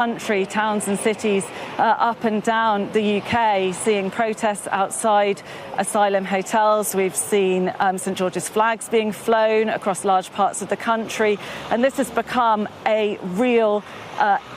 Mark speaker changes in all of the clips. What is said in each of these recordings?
Speaker 1: country, towns and cities up and down the UK, seeing protests outside asylum hotels. We've seen St George's flags being flown across large parts of the country, and this has become a real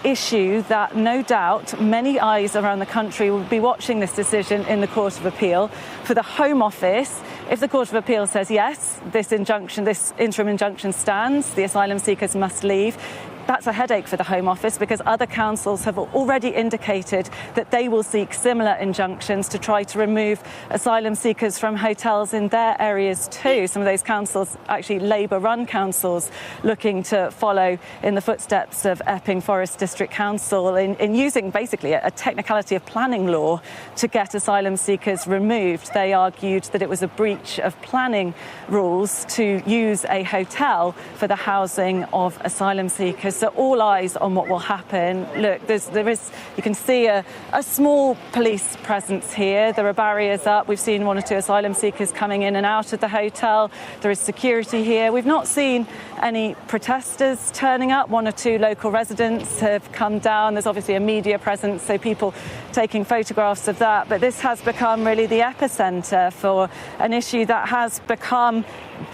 Speaker 1: issue that no doubt many eyes around the country will be watching this decision in the Court of Appeal. For the Home Office, if the Court of Appeal says yes, this interim injunction stands, the asylum seekers must leave, that's a headache for the Home Office, because other councils have already indicated that they will seek similar injunctions to try to remove asylum seekers from hotels in their areas too. Some of those councils, actually Labour-run councils, looking to follow in the footsteps of Epping Forest District Council in using basically a technicality of planning law to get asylum seekers removed. They argued that it was a breach of planning rules to use a hotel for the housing of asylum seekers. So all eyes on what will happen. Look, you can see a small police presence here. There are barriers up. We've seen one or two asylum seekers coming in and out of the hotel. There is security here. We've not seen any protesters turning up. One or two local residents have come down. There's obviously a media presence, so people taking photographs of that. But this has become really the epicentre for an issue that has become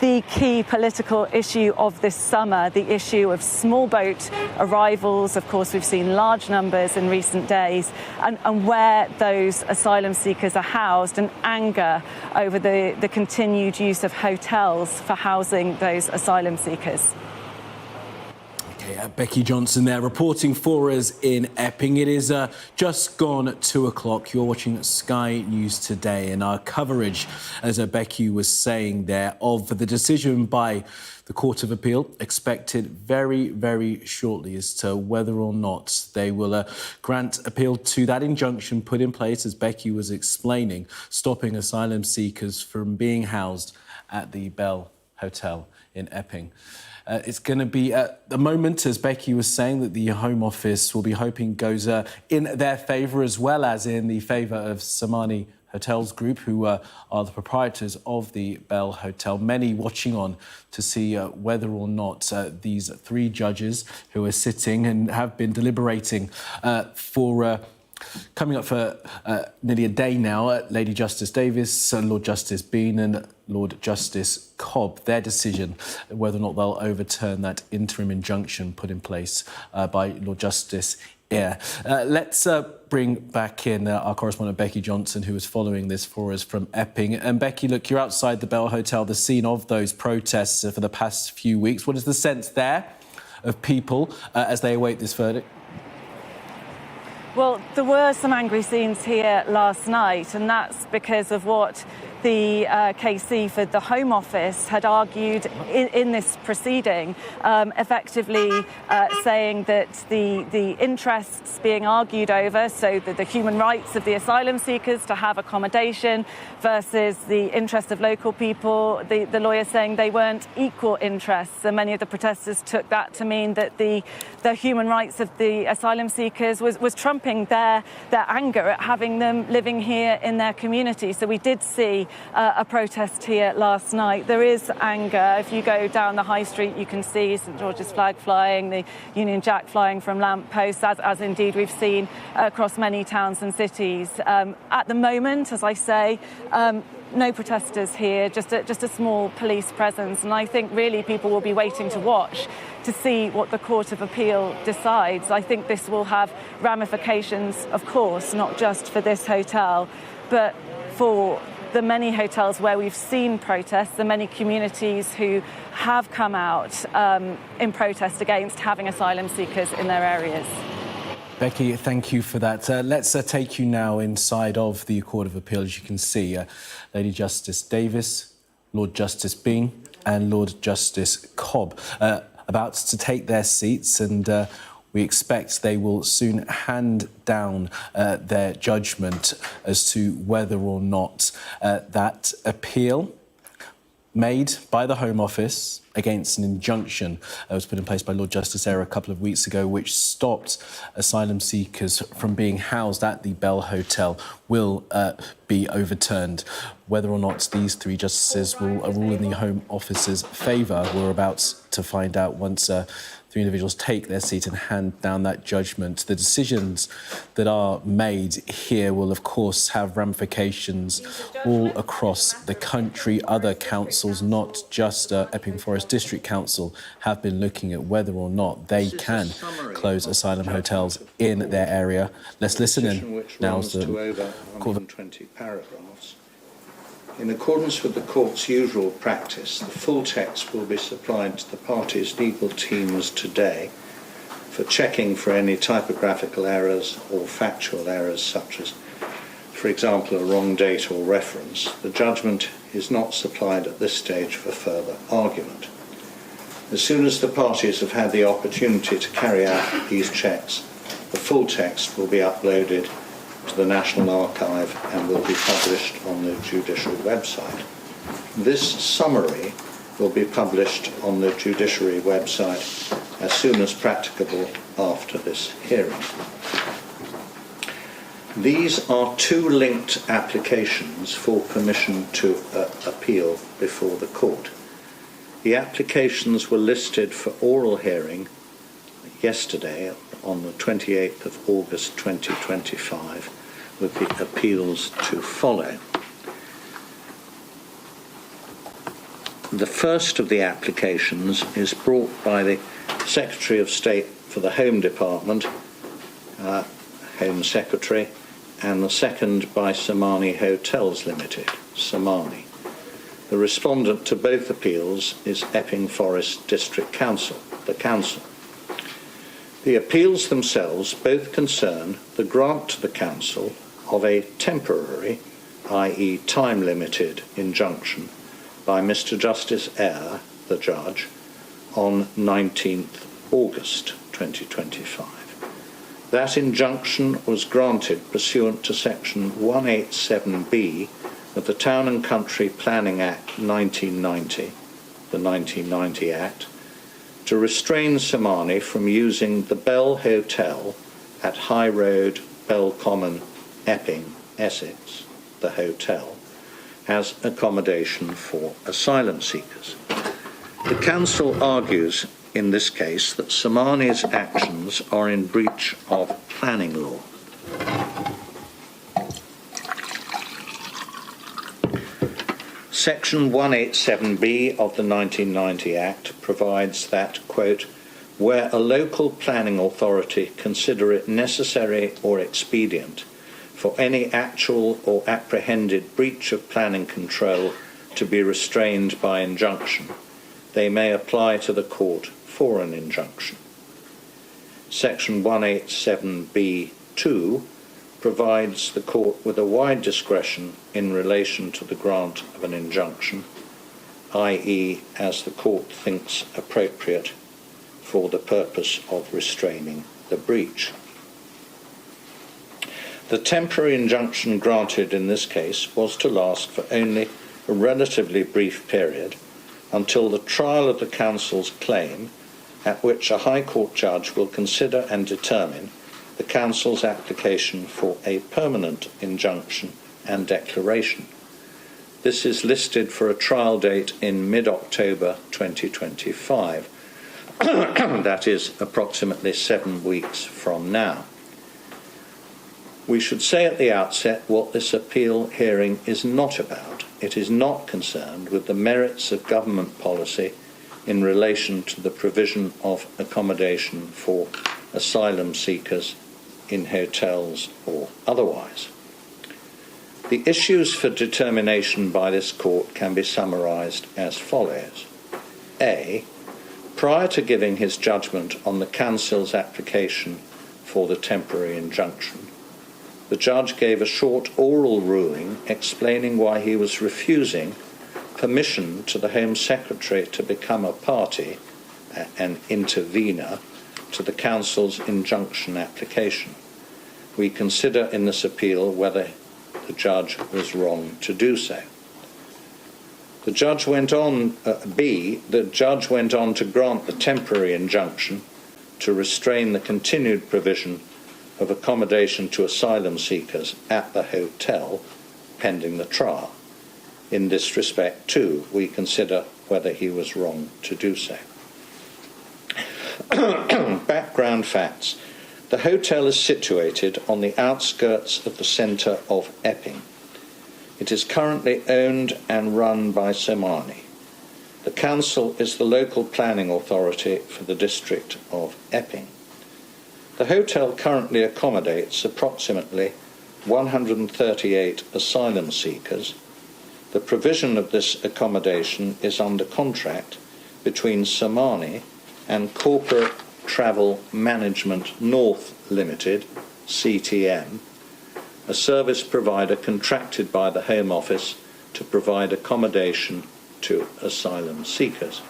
Speaker 1: the key political issue of this summer, the issue of small boat arrivals. Of course, we've seen large numbers in recent days, and where those asylum seekers are housed, and anger over the continued use of hotels for housing those asylum seekers.
Speaker 2: Becky Johnson there, reporting for us in Epping. It is just gone 2 o'clock. You're watching Sky News Today, and our coverage, as Becky was saying there, of the decision by the Court of Appeal expected very, very shortly as to whether or not they will grant appeal to that injunction put in place, as Becky was explaining, stopping asylum seekers from being housed at the Bell Hotel in Epping. It's going to be, at the moment, as Becky was saying, that the Home Office will be hoping goes in their favour, as well as in the favour of Samani Hotels Group, who are the proprietors of the Bell Hotel. Many watching on to see whether or not these three judges who are sitting and have been deliberating for coming up for nearly a day now, Lady Justice Davis, Lord Justice Bean and Lord Justice Cobb, their decision whether or not they'll overturn that interim injunction put in place by Lord Justice Eyre. Let's bring back in our correspondent Becky Johnson, who is following this for us from Epping. And Becky, look, you're outside the Bell Hotel, the scene of those protests for the past few weeks. What is the sense there of people as they await this verdict?
Speaker 1: Well, there were some angry scenes here last night, and that's because of what the KC for the Home Office had argued in this proceeding, effectively saying that the interests being argued over, so the human rights of the asylum seekers to have accommodation versus the interest of local people, the lawyer saying they weren't equal interests, and many of the protesters took that to mean that the human rights of the asylum seekers was trumping their anger at having them living here in their community. So we did see a protest here last night. There is anger. If you go down the high street, you can see St George's flag flying, the Union Jack flying from lamp posts, as indeed we've seen across many towns and cities. At the moment, as I say, no protesters here, just a small police presence. And I think really people will be waiting to watch to see what the Court of Appeal decides. I think this will have ramifications, of course, not just for this hotel, but for the many hotels where we've seen protests, the many communities who have come out in protest against having asylum seekers in their areas.
Speaker 2: Becky, thank you for that. Let's take you now inside of the Court of Appeal. As you can see, Lady Justice Davis, Lord Justice Bean and Lord Justice Cobb about to take their seats, and we expect they will soon hand down their judgment as to whether or not that appeal made by the Home Office against an injunction that was put in place by Lord Justice Eyre a couple of weeks ago, which stopped asylum seekers from being housed at the Bell Hotel, will be overturned. Whether or not these three justices will rule in the Home Office's favour, we're about to find out once three individuals take their seat and hand down that judgment. The decisions that are made here will, of course, have ramifications all across the country. Other councils, not just Epping Forest District Council, have been looking at whether or not they can close asylum hotels in their area. Let's listen in. Now's the
Speaker 3: over 120 paragraphs. In accordance with the court's usual practice, the full text will be supplied to the parties' legal teams today for checking for any typographical errors or factual errors such as, for example, a wrong date or reference. The judgment is not supplied at this stage for further argument. As soon as the parties have had the opportunity to carry out these checks, the full text will be uploaded to the National Archive and will be published on the judicial website. This summary will be published on the judiciary website as soon as practicable after this hearing. These are two linked applications for permission to appeal before the court. The applications were listed for oral hearing yesterday on the 28th of August 2025, with the appeals to follow. The first of the applications is brought by the Secretary of State for the Home Department, Home Secretary, and the second by Somani Hotels Limited, Somani. The respondent to both appeals is Epping Forest District Council, the council. The appeals themselves both concern the grant to the council of a temporary, i.e. time-limited, injunction by Mr. Justice Eyre, the judge, on 19th August 2025. That injunction was granted pursuant to Section 187B of the Town and Country Planning Act 1990, the 1990 Act, to restrain Somani from using the Bell Hotel at High Road, Bell Common, Epping, Essex, the hotel, as accommodation for asylum seekers. The council argues in this case that Somani's actions are in breach of planning law. Section 187B of the 1990 Act provides that, quote, where a local planning authority consider it necessary or expedient for any actual or apprehended breach of planning control to be restrained by injunction, they may apply to the court for an injunction. Section 187B(2) provides the court with a wide discretion in relation to the grant of an injunction, i.e. as the court thinks appropriate for the purpose of restraining the breach. The temporary injunction granted in this case was to last for only a relatively brief period until the trial of the council's claim, at which a High Court judge will consider and determine the council's application for a permanent injunction and declaration. This is listed for a trial date in mid-October 2025. That is approximately 7 weeks from now. We should say at the outset what this appeal hearing is not about. It is not concerned with the merits of government policy in relation to the provision of accommodation for asylum seekers in hotels or otherwise. The issues for determination by this court can be summarised as follows. A. Prior to giving his judgment on the council's application for the temporary injunction, the judge gave a short oral ruling explaining why he was refusing permission to the Home Secretary to become a party, an intervener, to the council's injunction application. We consider in this appeal whether the judge was wrong to do so. The judge went on, the judge went on to grant the temporary injunction to restrain the continued provision of accommodation to asylum seekers at the hotel pending the trial. In this respect, too, we consider whether he was wrong to do so. Background facts. The hotel is situated on the outskirts of the centre of Epping. It is currently owned and run by Somani. The council is the local planning authority for the district of Epping. The hotel currently accommodates approximately 138 asylum seekers. The provision of this accommodation is under contract between Somani and Corporate Travel Management North Limited, CTM, a service provider contracted by the Home Office to provide accommodation to asylum seekers.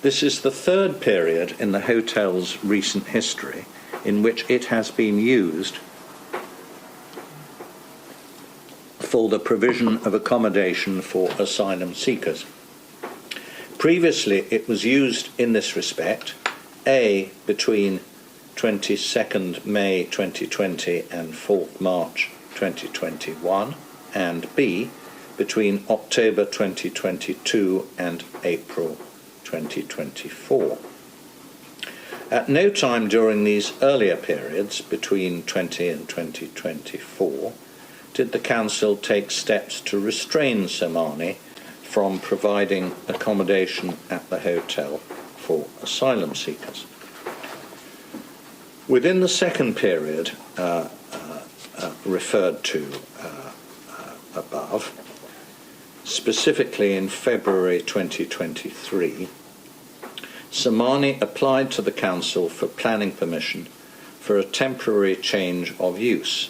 Speaker 3: This is the third period in the hotel's recent history in which it has been used for the provision of accommodation for asylum seekers. Previously, it was used in this respect, A, between 22nd May 2020 and 4th March 2021, and B, between October 2022 and April 2024. At no time during these earlier periods, between 20 and 2024, did the Council take steps to restrain Somani from providing accommodation at the hotel for asylum seekers. Within the second period referred to above, specifically in February 2023, Somani applied to the Council for planning permission for a temporary change of use,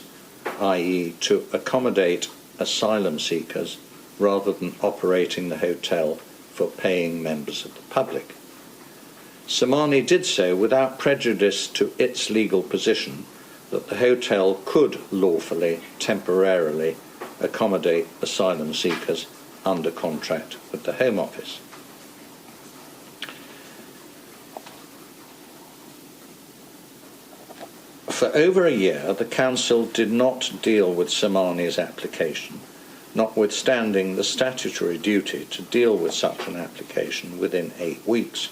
Speaker 3: i.e. to accommodate asylum seekers rather than operating the hotel for paying members of the public. Somani did so without prejudice to its legal position that the hotel could lawfully, temporarily accommodate asylum seekers under contract with the Home Office. For over a year, the Council did not deal with Somani's application, notwithstanding the statutory duty to deal with such an application within 8 weeks.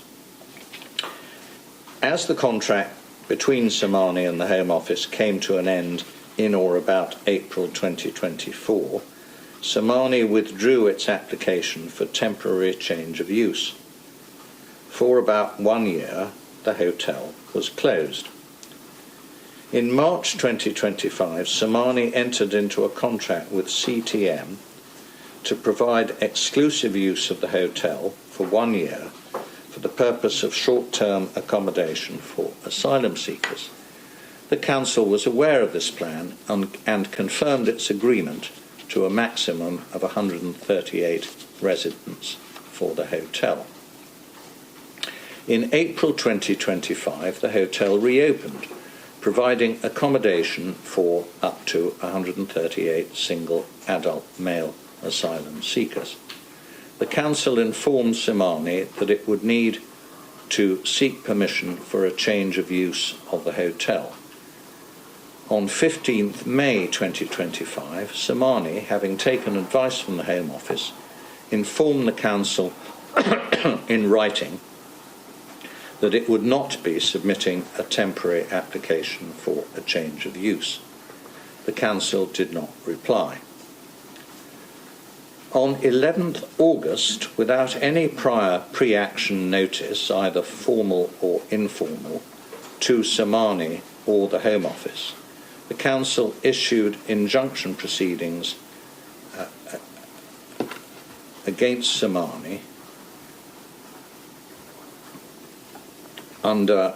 Speaker 3: As the contract between Somani and the Home Office came to an end in or about April 2024, Somani withdrew its application for temporary change of use. For about 1 year, the hotel was closed. In March 2025, Somani entered into a contract with CTM to provide exclusive use of the hotel for 1 year for the purpose of short-term accommodation for asylum seekers. The Council was aware of this plan and confirmed its agreement to a maximum of 138 residents for the hotel. In April 2025, the hotel reopened, providing accommodation for up to 138 single adult male asylum seekers. The Council informed Somani that it would need to seek permission for a change of use of the hotel. On 15th May 2025, Somani, having taken advice from the Home Office, informed the Council in writing that it would not be submitting a temporary application for a change of use. The Council did not reply. On 11th August, without any prior pre-action notice, either formal or informal, to Somani or the Home Office, the Council issued injunction proceedings against Somani under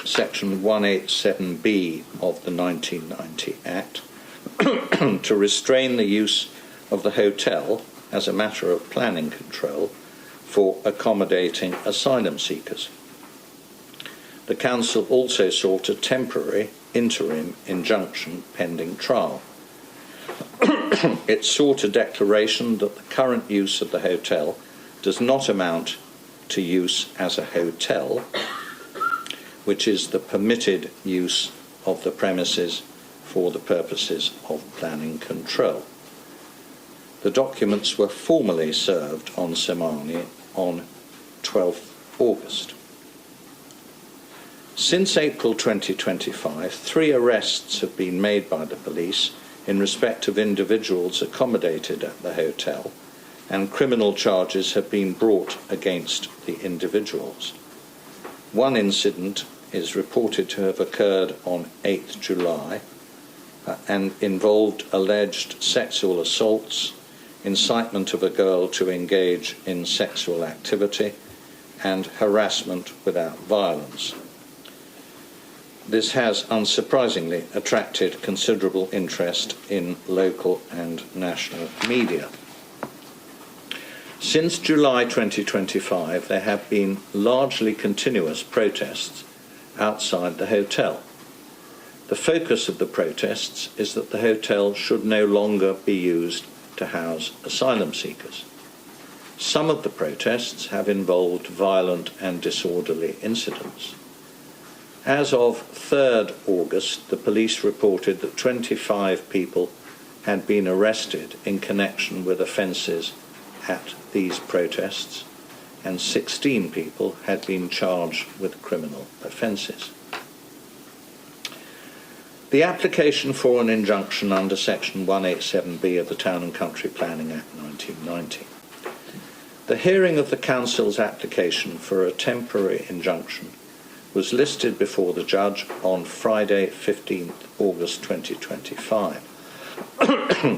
Speaker 3: Section 187B of the 1990 Act to restrain the use of the hotel as a matter of planning control for accommodating asylum seekers. The Council also sought a temporary interim injunction pending trial. It sought a declaration that the current use of the hotel does not amount to use as a hotel, which is the permitted use of the premises for the purposes of planning control. The documents were formally served on Somani on 12th August. Since April 2025, 3 arrests have been made by the police in respect of individuals accommodated at the hotel, and criminal charges have been brought against the individuals. One incident is reported to have occurred on 8th July and involved alleged sexual assaults, incitement of a girl to engage in sexual activity, and harassment without violence. This has, unsurprisingly, attracted considerable interest in local and national media. Since July 2025, there have been largely continuous protests outside the hotel. The focus of the protests is that the hotel should no longer be used to house asylum seekers. Some of the protests have involved violent and disorderly incidents. As of 3rd August, the police reported that 25 people had been arrested in connection with offences at these protests, and 16 people had been charged with criminal offences. The application for an injunction under Section 187B of the Town and Country Planning Act 1990. The hearing of the Council's application for a temporary injunction was listed before the judge on Friday, 15th August 2025.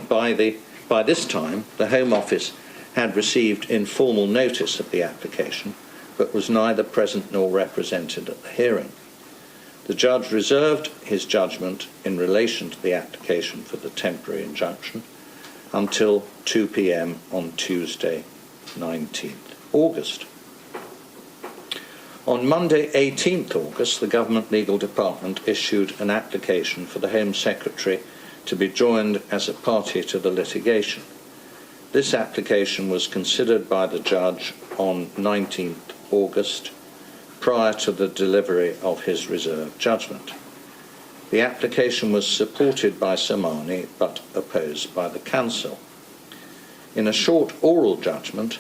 Speaker 3: By this time, the Home Office had received informal notice of the application, but was neither present nor represented at the hearing. The judge reserved his judgment in relation to the application for the temporary injunction until 2 p.m. on Tuesday, 19th August. On Monday, 18th August, the Government Legal Department issued an application for the Home Secretary to be joined as a party to the litigation. This application was considered by the judge on 19th August, prior to the delivery of his reserved judgment. The application was supported by Somani but opposed by the Council. In a short oral judgment,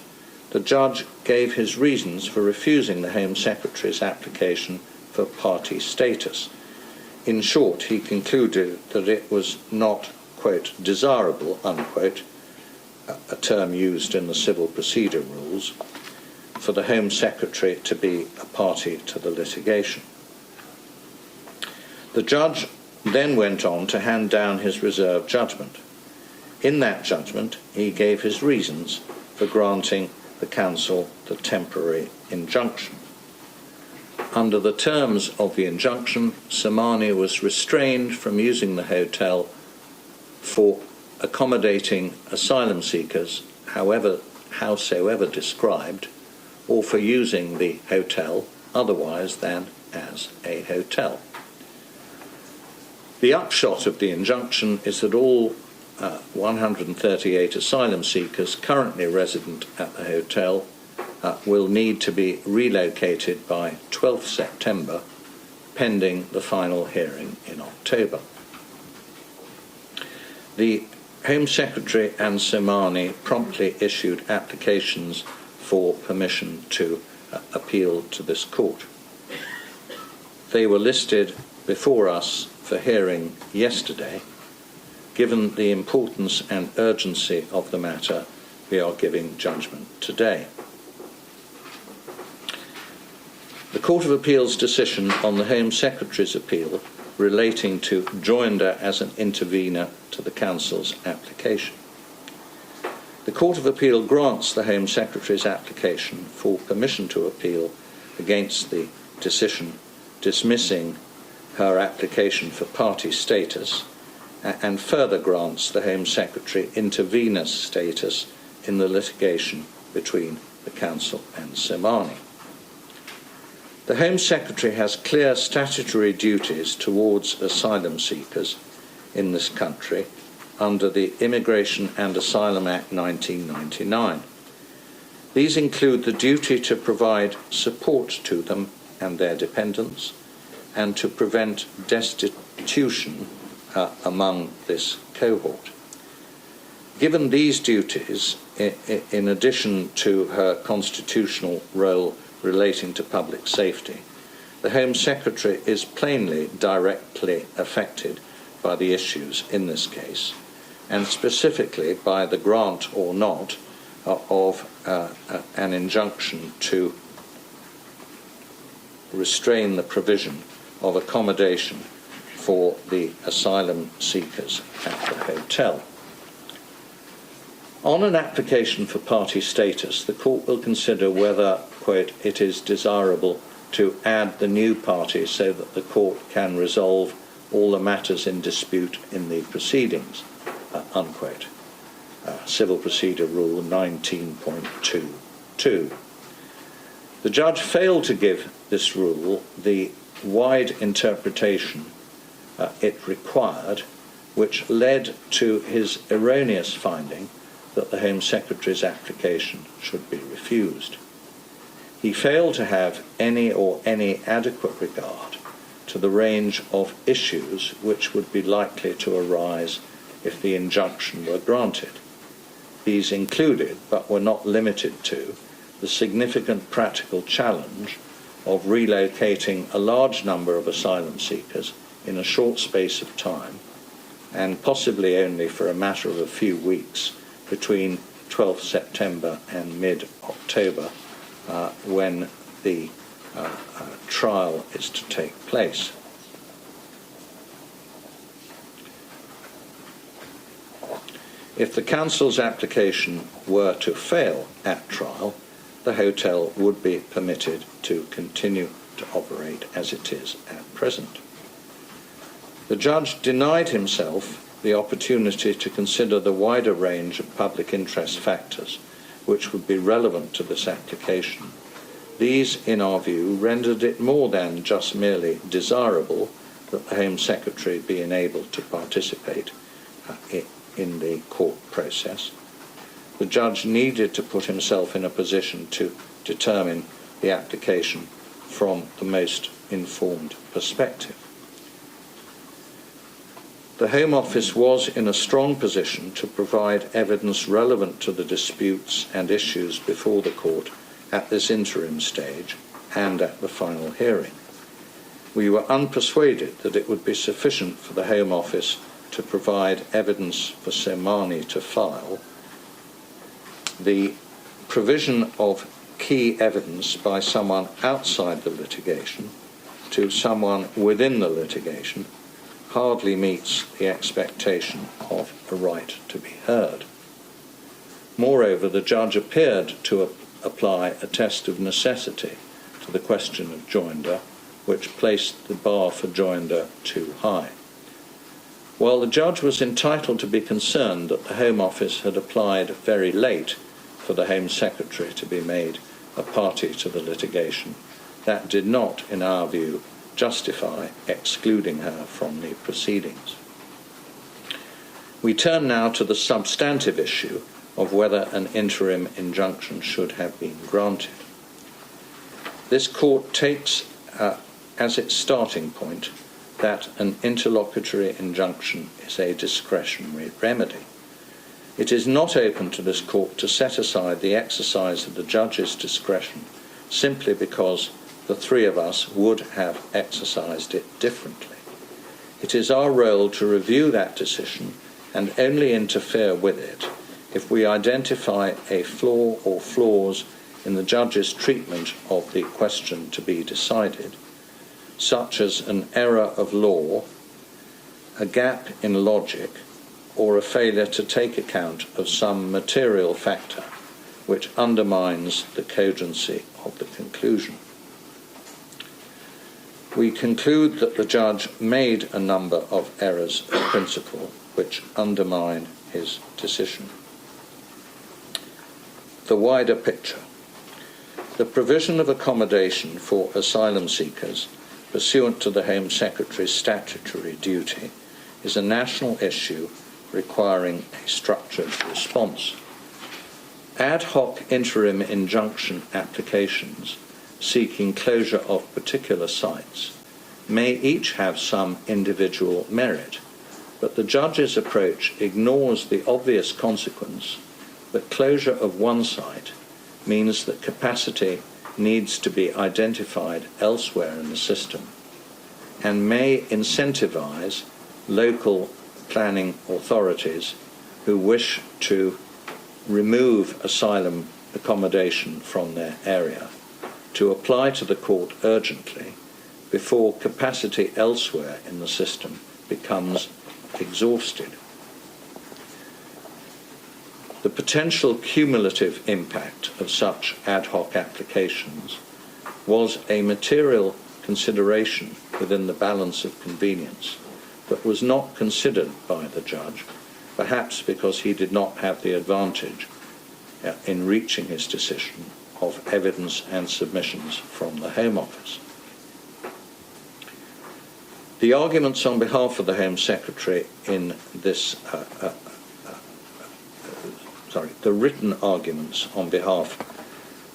Speaker 3: the judge gave his reasons for refusing the Home Secretary's application for party status. In short, he concluded that it was not, quote, desirable, unquote, a term used in the civil procedure rules, for the Home Secretary to be a party to the litigation. The judge then went on to hand down his reserved judgment. In that judgment, he gave his reasons for granting the Council the temporary injunction. Under the terms of the injunction, Somani was restrained from using the hotel for accommodating asylum seekers, howsoever described, or for using the hotel otherwise than as a hotel. The upshot of the injunction is that all 138 asylum seekers currently resident at the hotel will need to be relocated by 12th September, pending the final hearing in October. The Home Secretary and Somani promptly issued applications for permission to appeal to this court. They were listed before us for hearing yesterday. Given the importance and urgency of the matter, we are giving judgment today. The Court of Appeal's decision on the Home Secretary's appeal relating to joinder as an intervener to the Council's application. The Court of Appeal grants the Home Secretary's application for permission to appeal against the decision dismissing her application for party status, and further grants the Home Secretary intervenor status in the litigation between the Council and Somani. The Home Secretary has clear statutory duties towards asylum seekers in this country under the Immigration and Asylum Act 1999. These include the duty to provide support to them and their dependents, and to prevent destitution among this cohort. Given these duties, in addition to her constitutional role relating to public safety, the Home Secretary is plainly directly affected by the issues in this case, and specifically by the grant or not of an injunction to restrain the provision of accommodation for the asylum seekers at the hotel. On an application for party status, the court will consider whether, quote, it is desirable to add the new party so that the court can resolve all the matters in dispute in the proceedings, unquote. Civil Procedure Rule 19.22. The judge failed to give this rule the wide interpretation it required, which led to his erroneous finding that the Home Secretary's application should be refused. He failed to have any adequate regard to the range of issues which would be likely to arise if the injunction were granted. These included, but were not limited to, the significant practical challenge of relocating a large number of asylum seekers in a short space of time, and possibly only for a matter of a few weeks between 12th September and mid-October, when the trial is to take place. If the Council's application were to fail at trial, the hotel would be permitted to continue to operate as it is at present. The judge denied himself the opportunity to consider the wider range of public interest factors which would be relevant to this application. These, in our view, rendered it more than just merely desirable that the Home Secretary be enabled to participate in the court process. The judge needed to put himself in a position to determine the application from the most informed perspective. The Home Office was in a strong position to provide evidence relevant to the disputes and issues before the court at this interim stage and at the final hearing. We were unpersuaded that it would be sufficient for the Home Office to provide evidence for Somani to file. The provision of key evidence by someone outside the litigation to someone within the litigation hardly meets the expectation of a right to be heard. Moreover, the judge appeared to apply a test of necessity to the question of joinder, which placed the bar for joinder too high. While the judge was entitled to be concerned that the Home Office had applied very late for the Home Secretary to be made a party to the litigation, that did not, in our view, justify excluding her from the proceedings. We turn now to the substantive issue of whether an interim injunction should have been granted. This court takes as its starting point that an interlocutory injunction is a discretionary remedy. It is not open to this court to set aside the exercise of the judge's discretion simply because the three of us would have exercised it differently. It is our role to review that decision and only interfere with it if we identify a flaw or flaws in the judge's treatment of the question to be decided, such as an error of law, a gap in logic, or a failure to take account of some material factor which undermines the cogency of the conclusion. We conclude that the judge made a number of errors of principle which undermine his decision. The wider picture. The provision of accommodation for asylum seekers pursuant to the Home Secretary's statutory duty is a national issue requiring a structured response. Ad hoc interim injunction applications seeking closure of particular sites may each have some individual merit, but the judge's approach ignores the obvious consequence that closure of one site means that capacity needs to be identified elsewhere in the system and may incentivise local planning authorities who wish to remove asylum accommodation from their area to apply to the court urgently before capacity elsewhere in the system becomes exhausted. The potential cumulative impact of such ad hoc applications was a material consideration within the balance of convenience, but was not considered by the judge, perhaps because he did not have the advantage in reaching his decision of evidence and submissions from the Home Office. The arguments on behalf of the Home Secretary in this the written arguments on behalf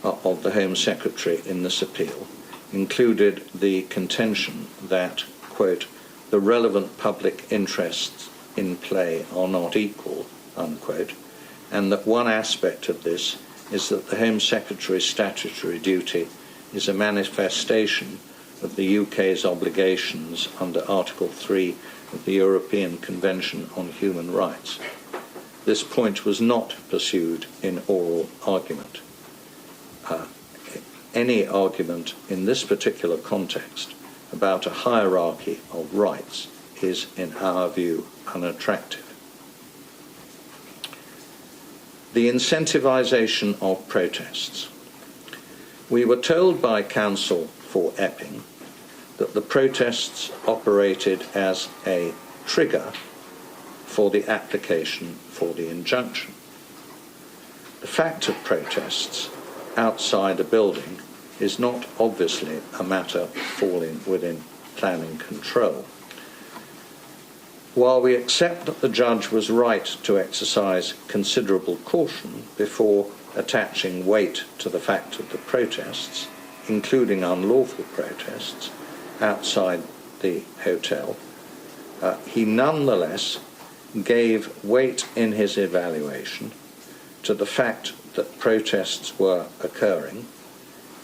Speaker 3: of the Home Secretary in this appeal included the contention that, quote, the relevant public interests in play are not equal, unquote, and that one aspect of this is that the Home Secretary's statutory duty is a manifestation of the UK's obligations under Article 3 of the European Convention on Human Rights. This point was not pursued in oral argument. Any argument in this particular context about a hierarchy of rights is, in our view, unattractive. The incentivisation of protests. We were told by counsel for Epping that the protests operated as a trigger for the application for the injunction. The fact of protests outside a building is not obviously a matter falling within planning control. While we accept that the judge was right to exercise considerable caution before attaching weight to the fact of the protests, including unlawful protests, outside the hotel, he nonetheless gave weight in his evaluation to the fact that protests were occurring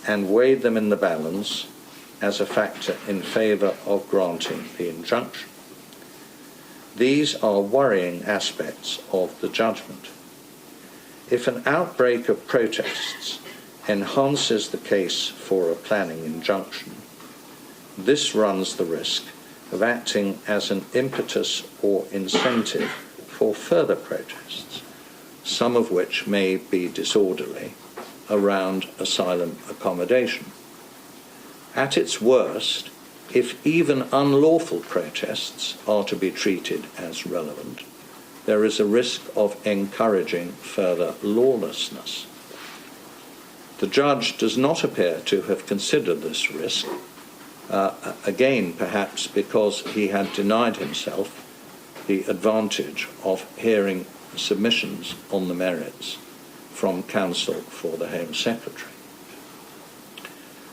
Speaker 3: and weighed them in the balance as a factor in favour of granting the injunction. These are worrying aspects of the judgment. If an outbreak of protests enhances the case for a planning injunction, this runs the risk of acting as an impetus or incentive for further protests, some of which may be disorderly, around asylum accommodation. At its worst, if even unlawful protests are to be treated as relevant, there is a risk of encouraging further lawlessness. The judge does not appear to have considered this risk, again perhaps because he had denied himself the advantage of hearing submissions on the merits from counsel for the Home Secretary.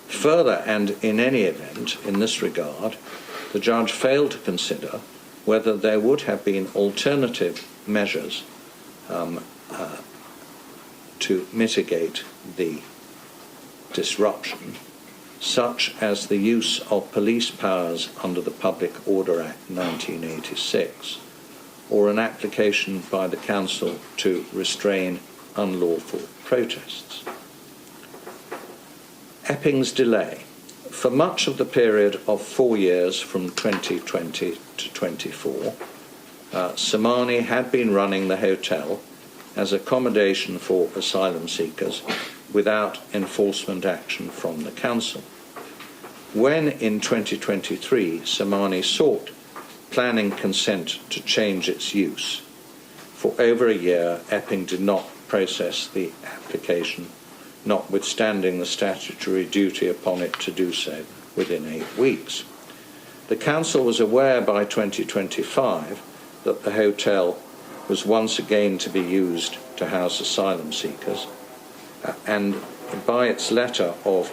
Speaker 3: Further, and in any event, in this regard, the judge failed to consider whether there would have been alternative measures to mitigate the disruption, such as the use of police powers under the Public Order Act 1986, or an application by the Council to restrain unlawful protests. Epping's delay. For much of the period of 4 years from 2020 to 24, Somani had been running the hotel as accommodation for asylum seekers without enforcement action from the Council. When in 2023 Somani sought planning consent to change its use, for over a year Epping did not process the application, notwithstanding the statutory duty upon it to do so within 8 weeks. The Council was aware by 2025 that the hotel was once again to be used to house asylum seekers, and by its letter of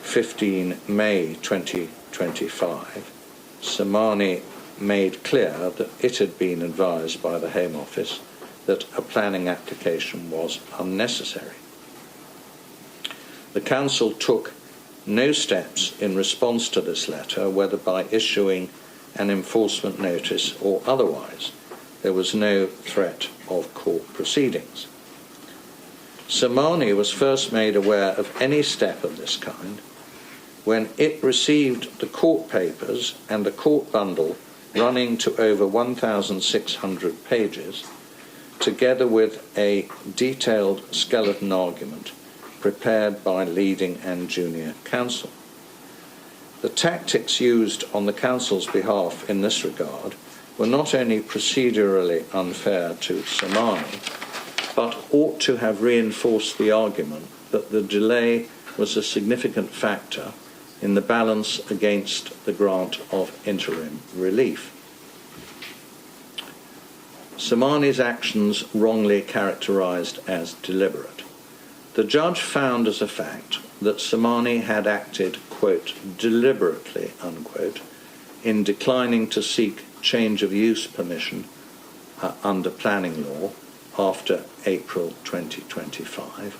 Speaker 3: 15 May 2025, Somani made clear that it had been advised by the Home Office that a planning application was unnecessary. The Council took no steps in response to this letter, whether by issuing an enforcement notice or otherwise. There was no threat of court proceedings. Sir Marnie was first made aware of any step of this kind when it received the court papers and the court bundle running to over 1,600 pages, together with a detailed skeleton argument prepared by leading and junior counsel. The tactics used on the Council's behalf in this regard were not only procedurally unfair to Sir Marnie, but ought to have reinforced the argument that the delay was a significant factor in the balance against the grant of interim relief. Sir Marnie's actions wrongly characterised as deliberate. The judge found as a fact that Sir Marnie had acted, quote, deliberately, unquote, in declining to seek change of use permission under planning law after April 2025.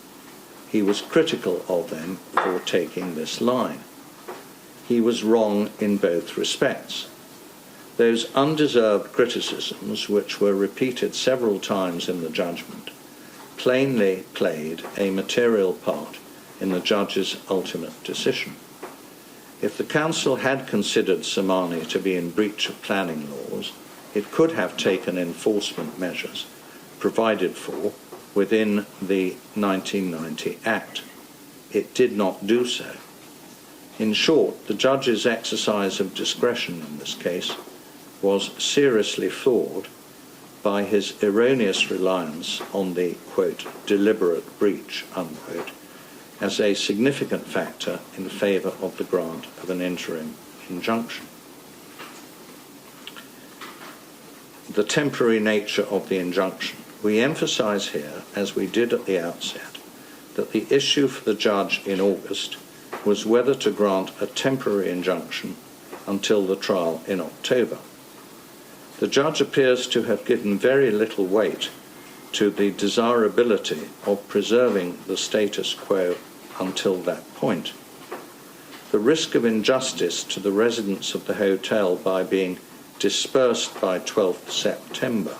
Speaker 3: He was critical of them for taking this line. He was wrong in both respects. Those undeserved criticisms, which were repeated several times in the judgment, plainly played a material part in the judge's ultimate decision. If the Council had considered Sir Marnie to be in breach of planning laws, it could have taken enforcement measures provided for within the 1990 Act. It did not do so. In short, the judge's exercise of discretion in this case was seriously flawed by his erroneous reliance on the, quote, deliberate breach, unquote, as a significant factor in favour of the grant of an interim injunction. The temporary nature of the injunction. We emphasise here, as we did at the outset, that the issue for the judge in August was whether to grant a temporary injunction until the trial in October. The judge appears to have given very little weight to the desirability of preserving the status quo until that point. The risk of injustice to the residents of the hotel by being dispersed by 12th September,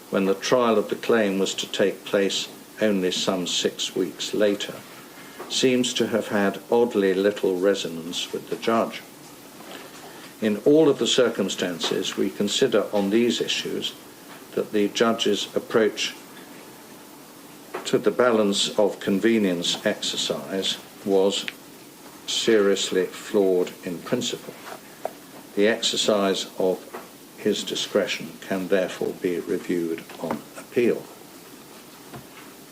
Speaker 3: when the trial of the claim was to take place only some 6 weeks later, seems to have had oddly little resonance with the judge. In all of the circumstances, we consider on these issues that the judge's approach to the balance of convenience exercise was seriously flawed in principle. The exercise of his discretion can therefore be reviewed on appeal.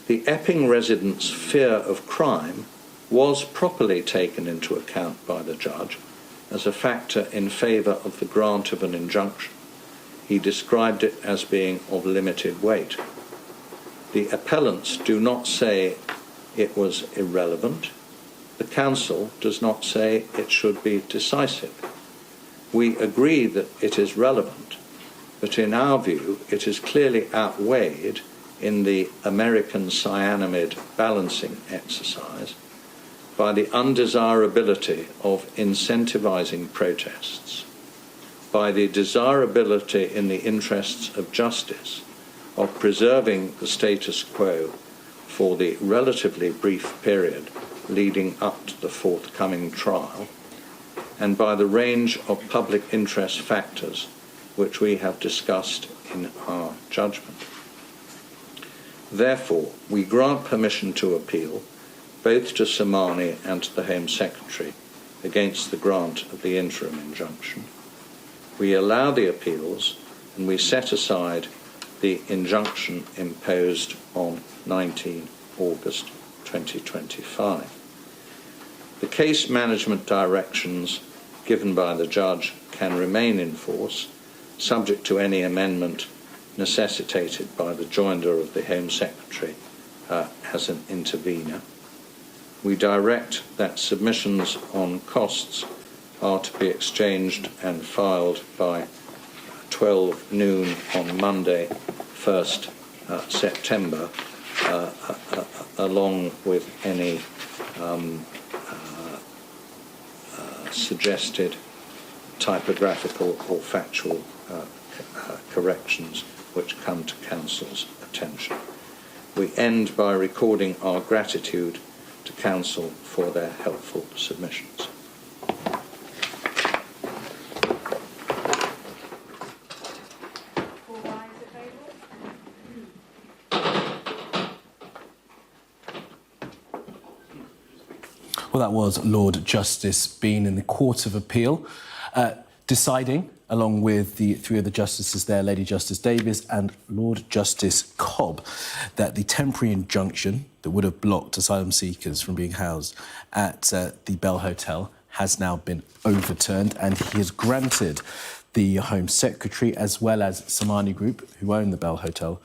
Speaker 3: The Epping residents' fear of crime was properly taken into account by the judge as a factor in favour of the grant of an injunction. He described it as being of limited weight. The appellants do not say it was irrelevant. The Council does not say it should be decisive. We agree that it is relevant, but in our view it is clearly outweighed in the American cyanamide balancing exercise by the undesirability of incentivising protests, by the desirability in the interests of justice of preserving the status quo for the relatively brief period leading up to the forthcoming trial, and by the range of public interest factors which we have discussed in our judgment. Therefore, we grant permission to appeal both to Sir Marnie and to the Home Secretary against the grant of the interim injunction. We allow the appeals and we set aside the injunction imposed on 19 August 2025. The case management directions given by the judge can remain in force, subject to any amendment necessitated by the joinder of the Home Secretary as an intervener. We direct that submissions on costs are to be exchanged and filed by 12 noon on Monday, 1st September, along with any suggested typographical or factual corrections which come to Council's attention. We end by recording our gratitude to Council for their helpful submissions.
Speaker 2: Well, that was Lord Justice Bean in the Court of Appeal, deciding, along with the three other justices there, Lady Justice Davis and Lord Justice Cobb, that the temporary injunction that would have blocked asylum seekers from being housed at the Bell Hotel has now been overturned, and he has granted the Home Secretary, as well as Samani Group, who own the Bell Hotel,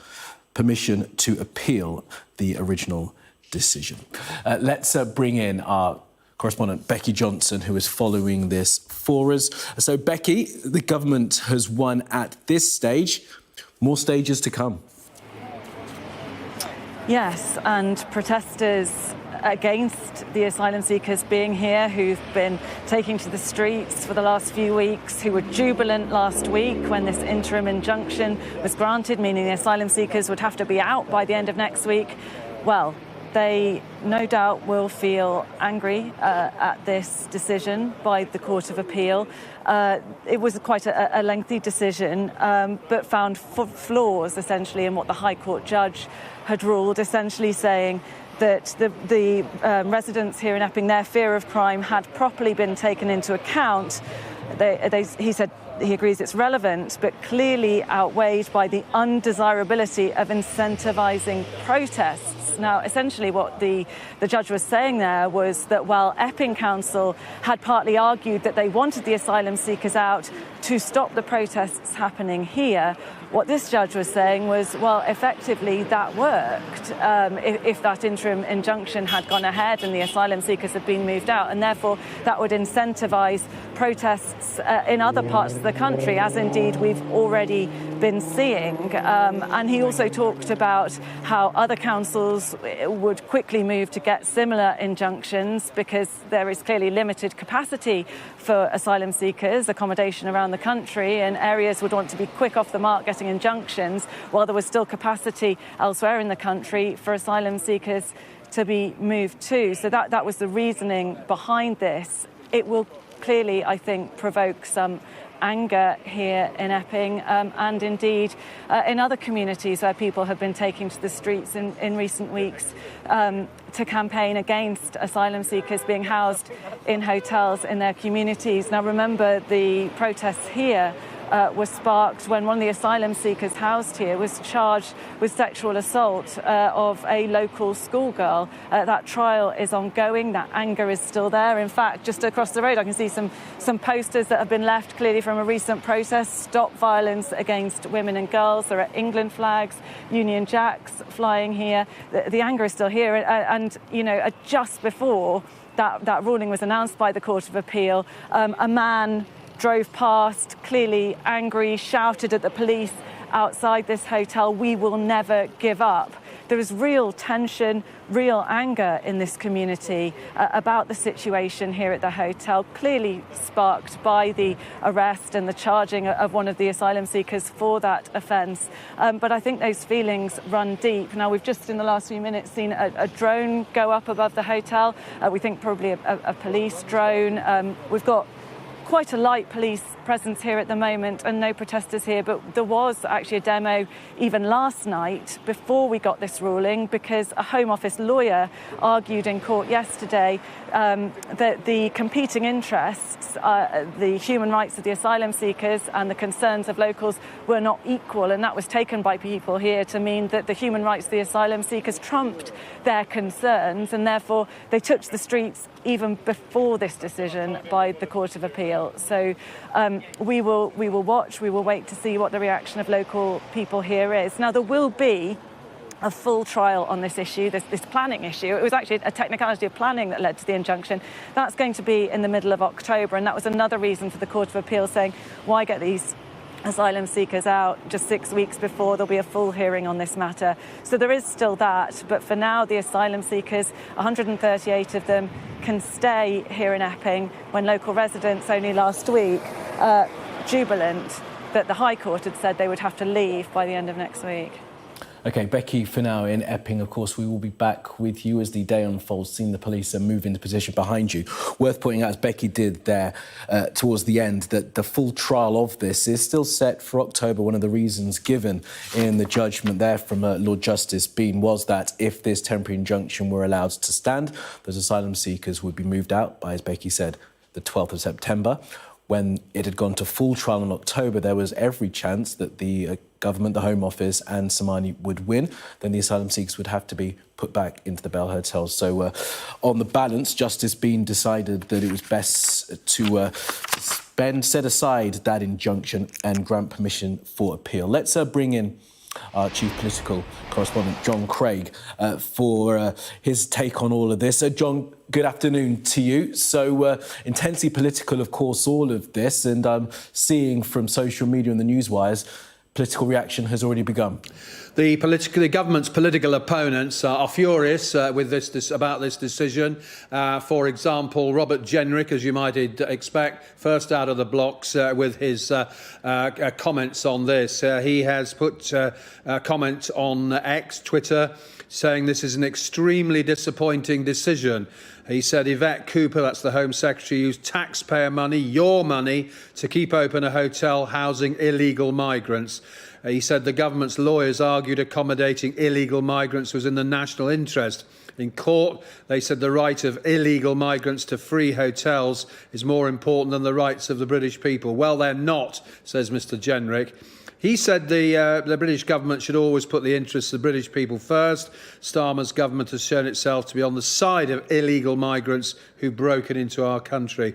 Speaker 2: permission to appeal the original decision. Let's bring in our correspondent Becky Johnson, who is following this for us. So, Becky, the government has won at this stage. More stages to come.
Speaker 1: Yes, and protesters against the asylum seekers being here, who've been taking to the streets for the last few weeks, who were jubilant last week when this interim injunction was granted, meaning the asylum seekers would have to be out by the end of next week. Well, they no doubt will feel angry at this decision by the Court of Appeal. It was quite a lengthy decision, but found flaws, essentially, in what the High Court judge had ruled, essentially saying that the residents here in Epping, their fear of crime had properly been taken into account. He said he agrees it's relevant, but clearly outweighed by the undesirability of incentivising protests. Now, essentially what the judge was saying there was that while Epping Council had partly argued that they wanted the asylum seekers out to stop the protests happening here, what this judge was saying was, well, effectively that worked if that interim injunction had gone ahead and the asylum seekers had been moved out, and therefore that would incentivise protests in other parts of the country, as indeed we've already been seeing. And he also talked about how other councils would quickly move to get similar injunctions because there is clearly limited capacity for asylum seekers, accommodation around the country, and areas would want to be quick off the mark getting injunctions while there was still capacity elsewhere in the country for asylum seekers to be moved to. So that was the reasoning behind this. It will clearly, I think, provoke some anger here in Epping and indeed in other communities where people have been taking to the streets in recent weeks to campaign against asylum seekers being housed in hotels in their communities. Now, remember, the protests here was sparked when one of the asylum seekers housed here was charged with sexual assault of a local schoolgirl. That trial is ongoing. That anger is still there. In fact, just across the road, I can see some posters that have been left clearly from a recent protest. Stop violence against women and girls. There are England flags, Union Jacks flying here. The anger is still here. And you know, just before that ruling was announced by the Court of Appeal, a man drove past, clearly angry, shouted at the police outside this hotel, "We will never give up." There is real tension, real anger in this community about the situation here at the hotel, clearly sparked by the arrest and the charging of one of the asylum seekers for that offence. But I think those feelings run deep. Now, we've just in the last few minutes seen a drone go up above the hotel. We think probably a police drone. We've got quite a light police presence here at the moment and no protesters here, but there was actually a demo even last night before we got this ruling because a Home Office lawyer argued in court yesterday that the competing interests, the human rights of the asylum seekers and the concerns of locals were not equal, and that was taken by people here to mean that the human rights of the asylum seekers trumped their concerns, and therefore they took to the streets even before this decision by the Court of Appeal. So we will watch, we will wait to see what the reaction of local people here is. Now, there will be a full trial on this issue, this planning issue. It was actually a technicality of planning that led to the injunction. That's going to be in the middle of October, and that was another reason for the Court of Appeal saying, why get these asylum seekers out just 6 weeks before there'll be a full hearing on this matter. So there is still that, but for now the asylum seekers, 138 of them, can stay here in Epping, when local residents only last week jubilant that the High Court had said they would have to leave by the end of next week.
Speaker 2: OK, Becky, for now in Epping, of course, we will be back with you as the day unfolds, seeing the police move into position behind you. Worth pointing out, as Becky did there towards the end, that the full trial of this is still set for October. One of the reasons given in the judgment there from Lord Justice Bean was that if this temporary injunction were allowed to stand, those asylum seekers would be moved out by, as Becky said, the 12th of September. When it had gone to full trial in October, there was every chance that the government, the Home Office and Somani would win. Then the asylum seekers would have to be put back into the Bell Hotels. So on the balance, Justice Bean decided that it was best to set aside that injunction and grant permission for appeal. Let's bring in our chief political correspondent, John Craig, for his take on all of this. John, good afternoon to you. So intensely political, of course, all of this, and I'm seeing from social media and the newswires, political reaction has already begun.
Speaker 4: The government's political opponents are furious with about this decision. For example, Robert Jenrick, as you might expect, first out of the blocks with his comments on this. He has put a comment on X, Twitter, saying this is an extremely disappointing decision. He said Yvette Cooper, that's the Home Secretary, used taxpayer money, your money, to keep open a hotel housing illegal migrants. He said the government's lawyers argued accommodating illegal migrants was in the national interest. In court, they said the right of illegal migrants to free hotels is more important than the rights of the British people. Well, they're not, says Mr Jenrick. He said the British government should always put the interests of the British people first. Starmer's government has shown itself to be on the side of illegal migrants who've broken into our country.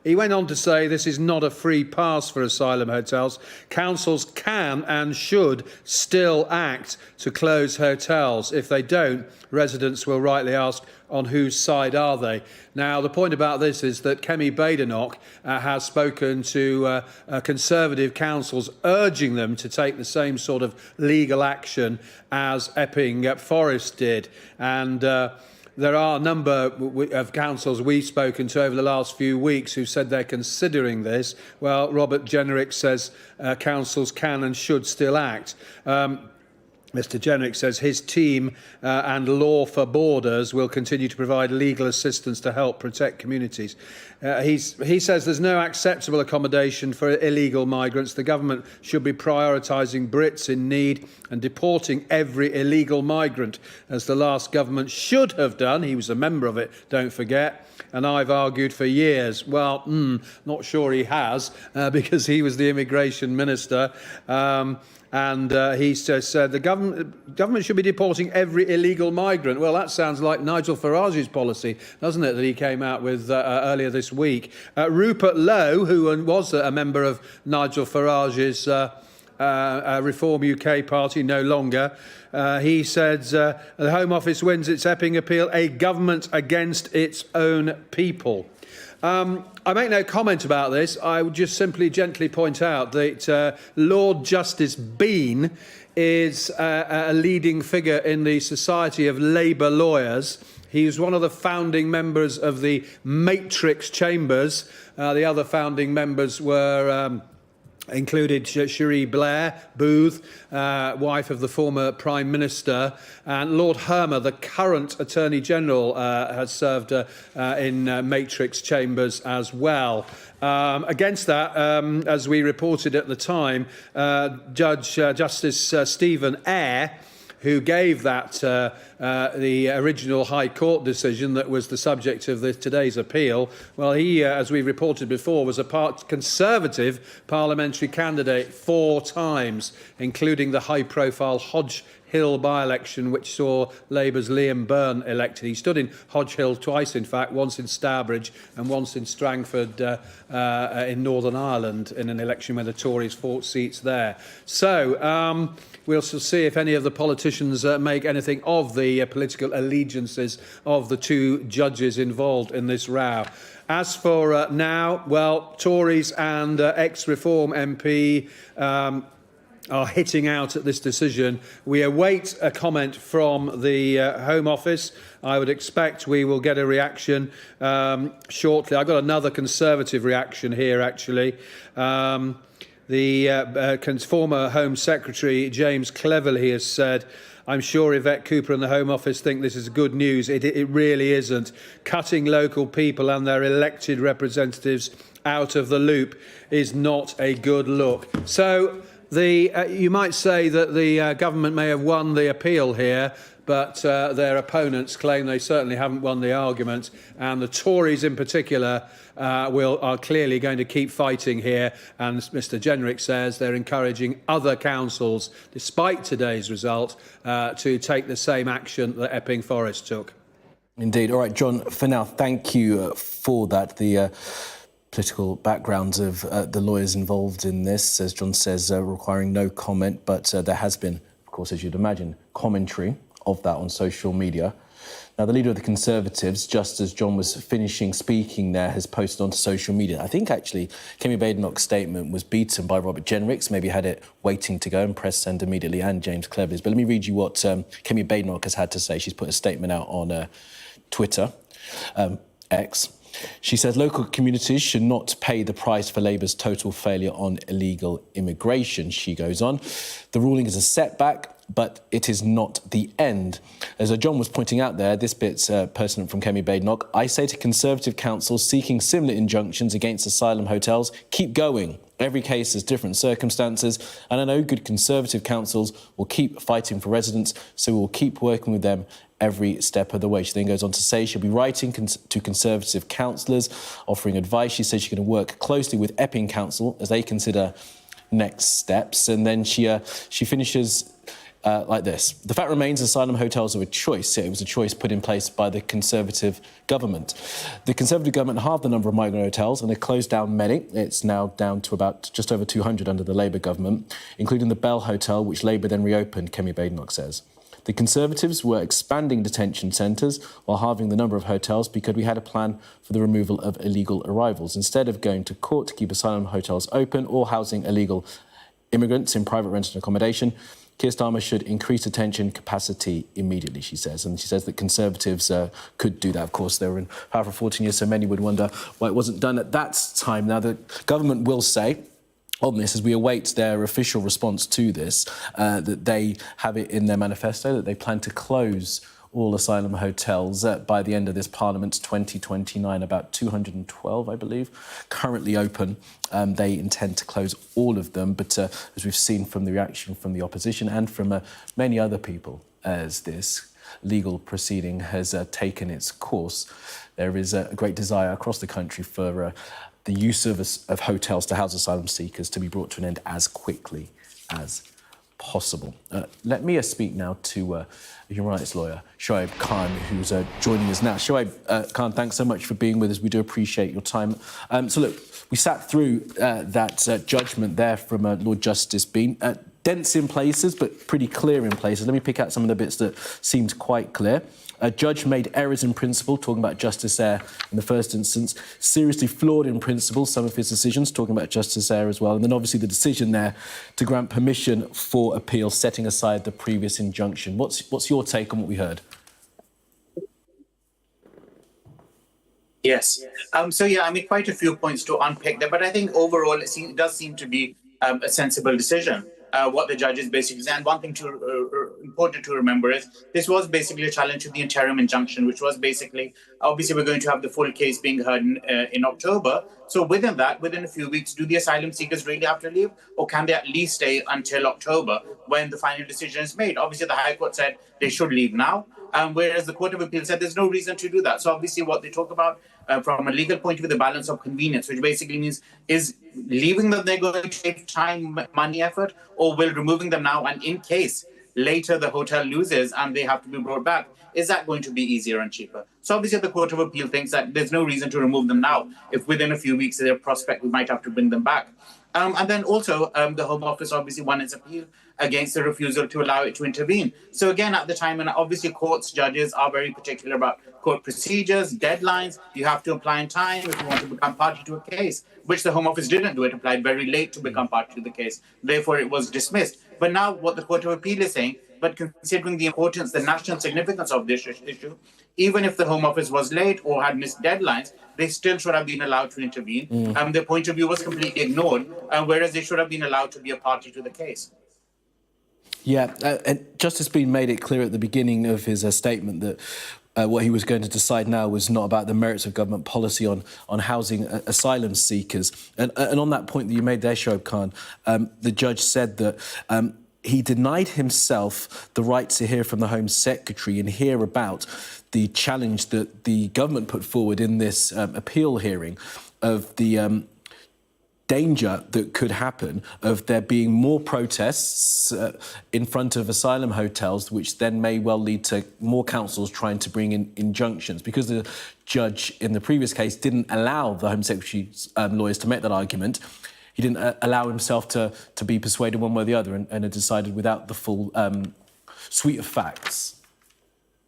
Speaker 4: He went on to say this is not a free pass for asylum hotels. Councils can and should still act to close hotels. If they don't, residents will rightly ask, on whose side are they? Now, the point about this is that Kemi Badenoch has spoken to Conservative councils, urging them to take the same sort of legal action as Epping Forest did. And there are a number of councils we've spoken to over the last few weeks who said they're considering this. Well, Robert Jenrick says councils can and should still act. Mr Jenrick says his team and Law for Borders will continue to provide legal assistance to help protect communities. He says there's no acceptable accommodation for illegal migrants. The government should be prioritising Brits in need and deporting every illegal migrant, as the last government should have done. He was a member of it, don't forget. And I've argued for years. Well, not sure he has, because he was the immigration minister. And he says the government should be deporting every illegal migrant. Well, that sounds like Nigel Farage's policy, doesn't it, that he came out with earlier this week. Rupert Lowe, who was a member of Nigel Farage's Reform UK party, no longer, he said the Home Office wins its Epping appeal, a government against its own people. I make no comment about this. I would just simply gently point out that Lord Justice Bean is a leading figure in the Society of Labour Lawyers. He was one of the founding members of the Matrix Chambers. The other founding members were included Cherie Blair Booth, wife of the former Prime Minister, and Lord Hermer, the current Attorney General, has served in Matrix Chambers as well. Against that, as we reported at the time, Justice Stephen Eyre, who gave that the original High Court decision that was the subject of today's appeal, well, he, as we reported before, was a Conservative parliamentary candidate 4 times, including the high-profile Hodge Hill by-election, which saw Labour's Liam Byrne elected. He stood in Hodge Hill twice, in fact, once in Stourbridge and once in Strangford in Northern Ireland, in an election where the Tories fought seats there. So we'll see if any of the politicians make anything of the political allegiances of the 2 judges involved in this row. As for now, well, Tories and ex-Reform MP are hitting out at this decision. We await a comment from the Home Office. I would expect we will get a reaction shortly. I've got another Conservative reaction here, actually. The former Home Secretary, James Cleverly, has said, I'm sure Yvette Cooper and the Home Office think this is good news. It really isn't. Cutting local people and their elected representatives out of the loop is not a good look. So you might say that the government may have won the appeal here, but their opponents claim they certainly haven't won the argument, and the Tories in particular are clearly going to keep fighting here, and Mr Jenrick says they're encouraging other councils, despite today's result, to take the same action that Epping Forest took.
Speaker 2: Indeed. All right, John, for now, thank you for that. The political backgrounds of the lawyers involved in this, as John says, requiring no comment, but there has been, of course, as you'd imagine, commentary of that on social media. Now, the leader of the Conservatives, just as John was finishing speaking there, has posted onto social media. I think, actually, Kemi Badenoch's statement was beaten by Robert Jenrick's, maybe had it waiting to go and press send immediately, and James Cleverly's. But let me read you what Kemi Badenoch has had to say. She's put a statement out on Twitter, X. She says local communities should not pay the price for Labour's total failure on illegal immigration. She goes on, the ruling is a setback, but it is not the end. As John was pointing out there, this bit's pertinent from Kemi Badenoch. I say to Conservative councils seeking similar injunctions against asylum hotels, keep going. Every case has different circumstances, and I know good Conservative councils will keep fighting for residents, so we will keep working with them every step of the way. She then goes on to say she'll be writing to Conservative councillors, offering advice. She says she's going to work closely with Epping Council as they consider next steps. And then she finishes like this. The fact remains asylum hotels are a choice. It was a choice put in place by the Conservative government. The Conservative government halved the number of migrant hotels and they closed down many. It's now down to about just over 200 under the Labour government, including the Bell Hotel, which Labour then reopened, Kemi Badenoch says. The Conservatives were expanding detention centres while halving the number of hotels because we had a plan for the removal of illegal arrivals. Instead of going to court to keep asylum hotels open or housing illegal immigrants in private rented accommodation, Keir Starmer should increase detention capacity immediately, she says. And she says that Conservatives could do that. Of course, they were in power for 14 years, so many would wonder why it wasn't done at that time. Now, the government will say on this, as we await their official response to this, that they have it in their manifesto that they plan to close all asylum hotels by the end of this Parliament's 2029, about 212, I believe, currently open. They intend to close all of them, but as we've seen from the reaction from the opposition and from many other people as this legal proceeding has taken its course, there is a great desire across the country for the use of hotels to house asylum seekers to be brought to an end as quickly as possible. Let me speak now to a human rights lawyer, Shoaib Khan, who's joining us now. Shoaib Khan, thanks so much for being with us. We do appreciate your time. So look, we sat through that judgment there from Lord Justice Bean. Dense in places, but pretty clear in places. Let me pick out some of the bits that seemed quite clear. A judge made errors in principle, talking about Justice Eyre in the first instance. Seriously flawed in principle, some of his decisions, talking about Justice Eyre as well. And then obviously the decision there to grant permission for appeal, setting aside the previous injunction. What's your take on what we heard?
Speaker 5: Yes. Quite a few points to unpick there, but I think overall it does seem to be a sensible decision. What the judges basically said. And one thing important to remember is this was basically a challenge to the interim injunction, which was basically, obviously we're going to have the full case being heard in October. So within a few weeks, do the asylum seekers really have to leave, or can they at least stay until October when the final decision is made? Obviously, the High Court said they should leave now, whereas the Court of Appeal said there's no reason to do that. So obviously what they talk about from a legal point of view, the balance of convenience, which basically means is leaving them, they're going to save time, money, effort, or will removing them now, and in case later the hotel loses and they have to be brought back, is that going to be easier and cheaper? So obviously the Court of Appeal thinks that there's no reason to remove them now if within a few weeks there's a prospect we might have to bring them back. And then also the Home Office obviously won its appeal against the refusal to allow it to intervene. So again, at the time, and obviously courts, judges are very particular about court procedures, deadlines. You have to apply in time if you want to become party to a case, which the Home Office didn't do. It applied very late to become party to the case. Therefore, it was dismissed. But now what the Court of Appeal is saying, but considering the importance, the national significance of this issue, even if the Home Office was late or had missed deadlines, they still should have been allowed to intervene. Their point of view was completely ignored, whereas they should have been allowed to be a party to the case.
Speaker 2: Yeah, and Justice Bean made it clear at the beginning of his statement that what he was going to decide now was not about the merits of government policy on housing asylum seekers. And on that point that you made there, Shoaib Khan, the judge said that he denied himself the right to hear from the Home Secretary and hear about the challenge that the government put forward in this appeal hearing of the danger that could happen of there being more protests in front of asylum hotels, which then may well lead to more councils trying to bring in injunctions. Because the judge in the previous case didn't allow the Home Secretary's lawyers to make that argument, he didn't allow himself to be persuaded one way or the other and had decided without the full suite of facts.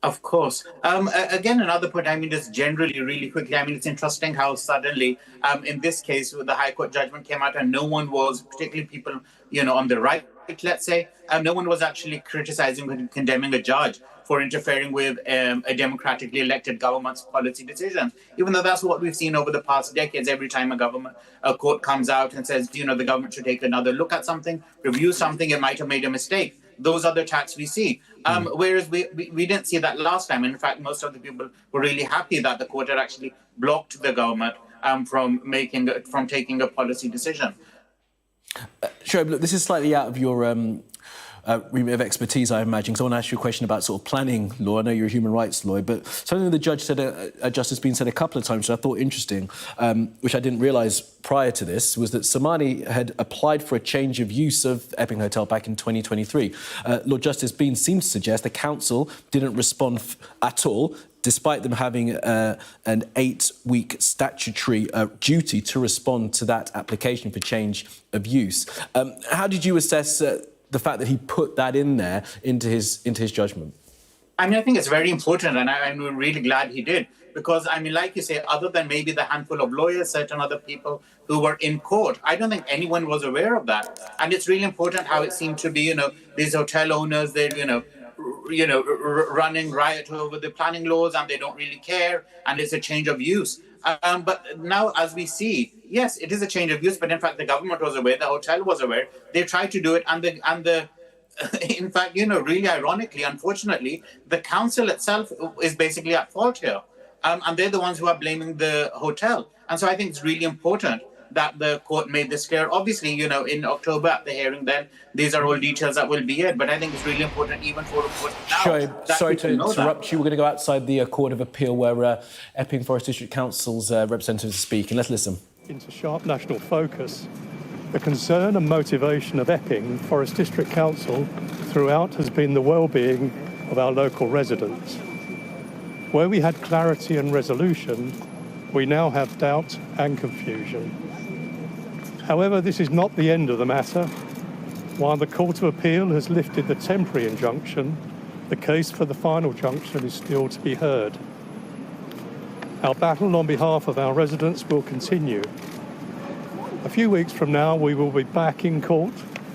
Speaker 5: Of course. Again, another point, just generally, really quickly, it's interesting how suddenly, in this case, the High Court judgment came out and no one was, particularly people, on the right, let's say, no one was actually criticizing and condemning a judge for interfering with a democratically elected government's policy decisions, even though that's what we've seen over the past decades. Every time a court comes out and says, the government should take another look at something, review something, it might have made a mistake. Those are the attacks we see. Whereas we didn't see that last time. In fact, most of the people were really happy that the court had actually blocked the government from taking a policy decision.
Speaker 2: Shoaib, look, this is slightly out of your remit of expertise, I imagine, because I want to ask you a question about sort of planning law. I know you're a human rights lawyer, but something the judge said, Justice Bean said a couple of times, which I thought interesting, which I didn't realise prior to this, was that Somani had applied for a change of use of Epping Hotel back in 2023. Lord Justice Bean seemed to suggest the council didn't respond at all, despite them having an 8-week statutory duty to respond to that application for change of use. How did you assess the fact that he put that in there into his judgment?
Speaker 5: I think it's very important, and I'm really glad he did, because, like you say, other than maybe the handful of lawyers, certain other people who were in court, I don't think anyone was aware of that. And it's really important how it seemed to be, these hotel owners, they're, running riot over the planning laws, and they don't really care, and it's a change of use. But now, as we see, yes, it is a change of use, but in fact, the government was aware, the hotel was aware. They tried to do it, and in fact, really ironically, unfortunately, the council itself is basically at fault here. And they're the ones who are blaming the hotel. And so I think it's really important that the court made this clear. Obviously, in October at the hearing, then these are all details that will be it. But I think it's really important, even for reports now.
Speaker 2: Shoaib, sorry to interrupt you. We're going to go outside the Court of Appeal, where Epping Forest District Council's representatives are speaking. Let's listen.
Speaker 6: Into sharp national focus, the concern and motivation of Epping Forest District Council throughout has been the well-being of our local residents. Where we had clarity and resolution, we now have doubt and confusion. However, this is not the end of the matter. While the Court of Appeal has lifted the temporary injunction, the case for the final injunction is still to be heard. Our battle on behalf of our residents will continue. A few weeks from now, we will be back in court,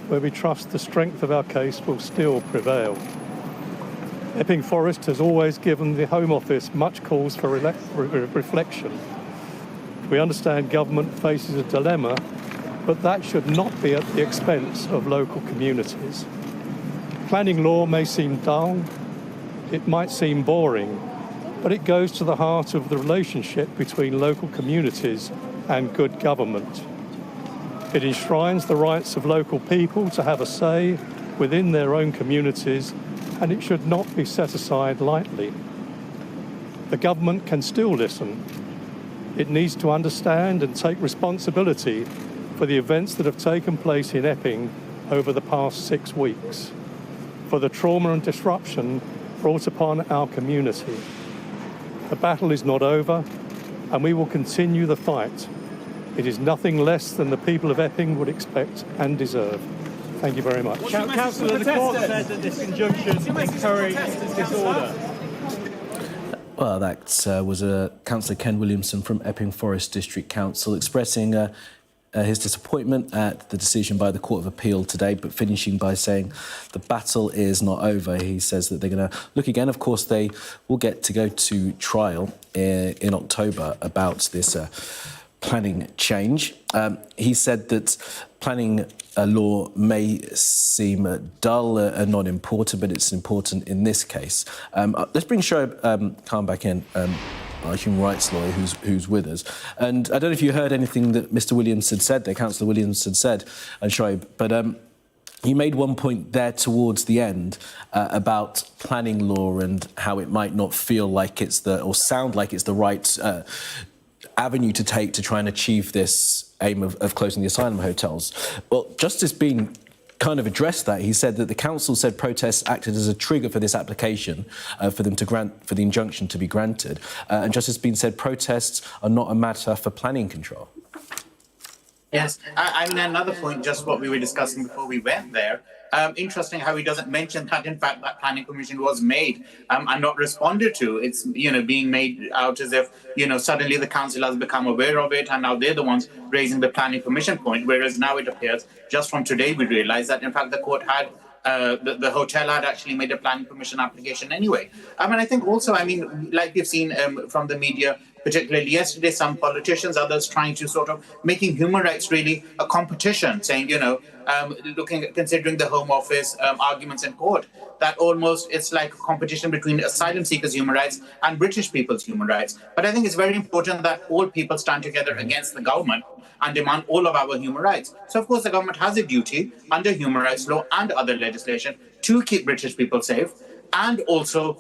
Speaker 6: where we trust the strength of our case will still prevail. Epping Forest has always given the Home Office much cause for reflection. We understand government faces a dilemma, but that should not be at the expense of local communities. Planning law may seem dull, it might seem boring, but it goes to the heart of the relationship between local communities and good government. It enshrines the rights of local people to have a say within their own communities, and it should not be set aside lightly. The government can still listen. It needs to understand and take responsibility for the events that have taken place in Epping over the past 6 weeks, for the trauma and disruption brought upon our community. The battle is not over, and we will continue the fight. It is nothing less than the people of Epping would expect and deserve. Thank you very much.
Speaker 7: Councillor, the court said that this injunction encouraged disorder.
Speaker 2: Well, that was Councillor Ken Williamson from Epping Forest District Council expressing his disappointment at the decision by the Court of Appeal today, but finishing by saying the battle is not over. He says that they're going to look again. Of course, they will get to go to trial in October about this planning change. He said that planning law may seem dull and not important, but it's important in this case. Let's bring Shoaib Khan back in, our human rights lawyer who's with us. And I don't know if you heard anything that Mr. Williamson said there, Councillor Williamson said, and Shoaib, but he made one point there towards the end about planning law and how it might not feel like it's or sound like it's the right avenue to take to try and achieve this aim of closing the asylum hotels. Well, Justice Bean kind of addressed that. He said that the council said protests acted as a trigger for this application for them to for the injunction to be granted. And Justice Bean said protests are not a matter for planning control.
Speaker 5: Yes, I mean, another point, just what we were discussing before we went there. Interesting how he doesn't mention that, in fact, that planning commission was made and not responded to. It's, being made out as if, suddenly the council has become aware of it and now they're the ones raising the planning commission point, whereas now it appears, just from today, we realise that, in fact, the court had the hotel had actually made a planning permission application anyway. I think also, like we've seen from the media, particularly yesterday, some politicians, others trying to sort of making human rights really a competition, saying, considering the Home Office arguments in court, that almost it's like a competition between asylum seekers' human rights and British people's human rights. But I think it's very important that all people stand together against the government and demand all of our human rights. So, of course, the government has a duty under human rights law and other legislation to keep British people safe and also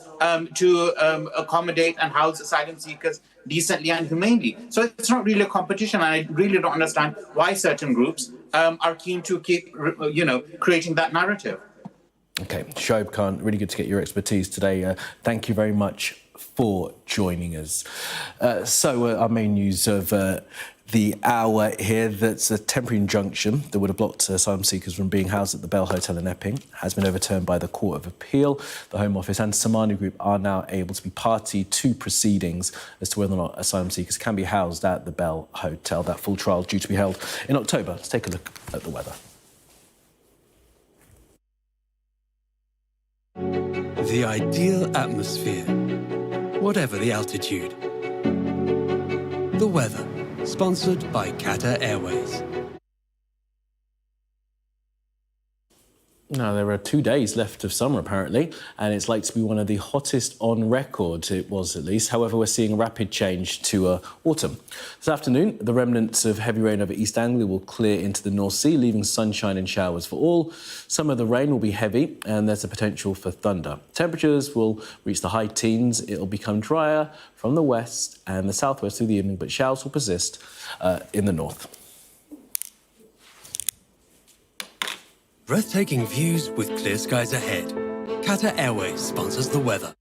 Speaker 5: to accommodate and house asylum seekers decently and humanely. So it's not really a competition, and I really don't understand why certain groups are keen to keep, creating that narrative.
Speaker 2: OK, Shoaib Khan, really good to get your expertise today. Thank you very much for joining us. So our main news of the hour here, that's a temporary injunction that would have blocked asylum seekers from being housed at the Bell Hotel in Epping has been overturned by the Court of Appeal. The Home Office and Somani Group are now able to be party to proceedings as to whether or not asylum seekers can be housed at the Bell Hotel. That full trial due to be held in October. Let's take a look at the weather.
Speaker 8: The ideal atmosphere, whatever the altitude. The weather, sponsored by Qatar Airways.
Speaker 2: Now, there are 2 days left of summer, apparently, and it's likely to be one of the hottest on record. It was, at least. However, we're seeing a rapid change to autumn. This afternoon, the remnants of heavy rain over East Anglia will clear into the North Sea, leaving sunshine and showers for all. Some of the rain will be heavy, and there's a potential for thunder. Temperatures will reach the high teens. It'll become drier from the west and the southwest through the evening, but showers will persist in the north.
Speaker 8: Breathtaking views with clear skies ahead. Qatar Airways sponsors the weather.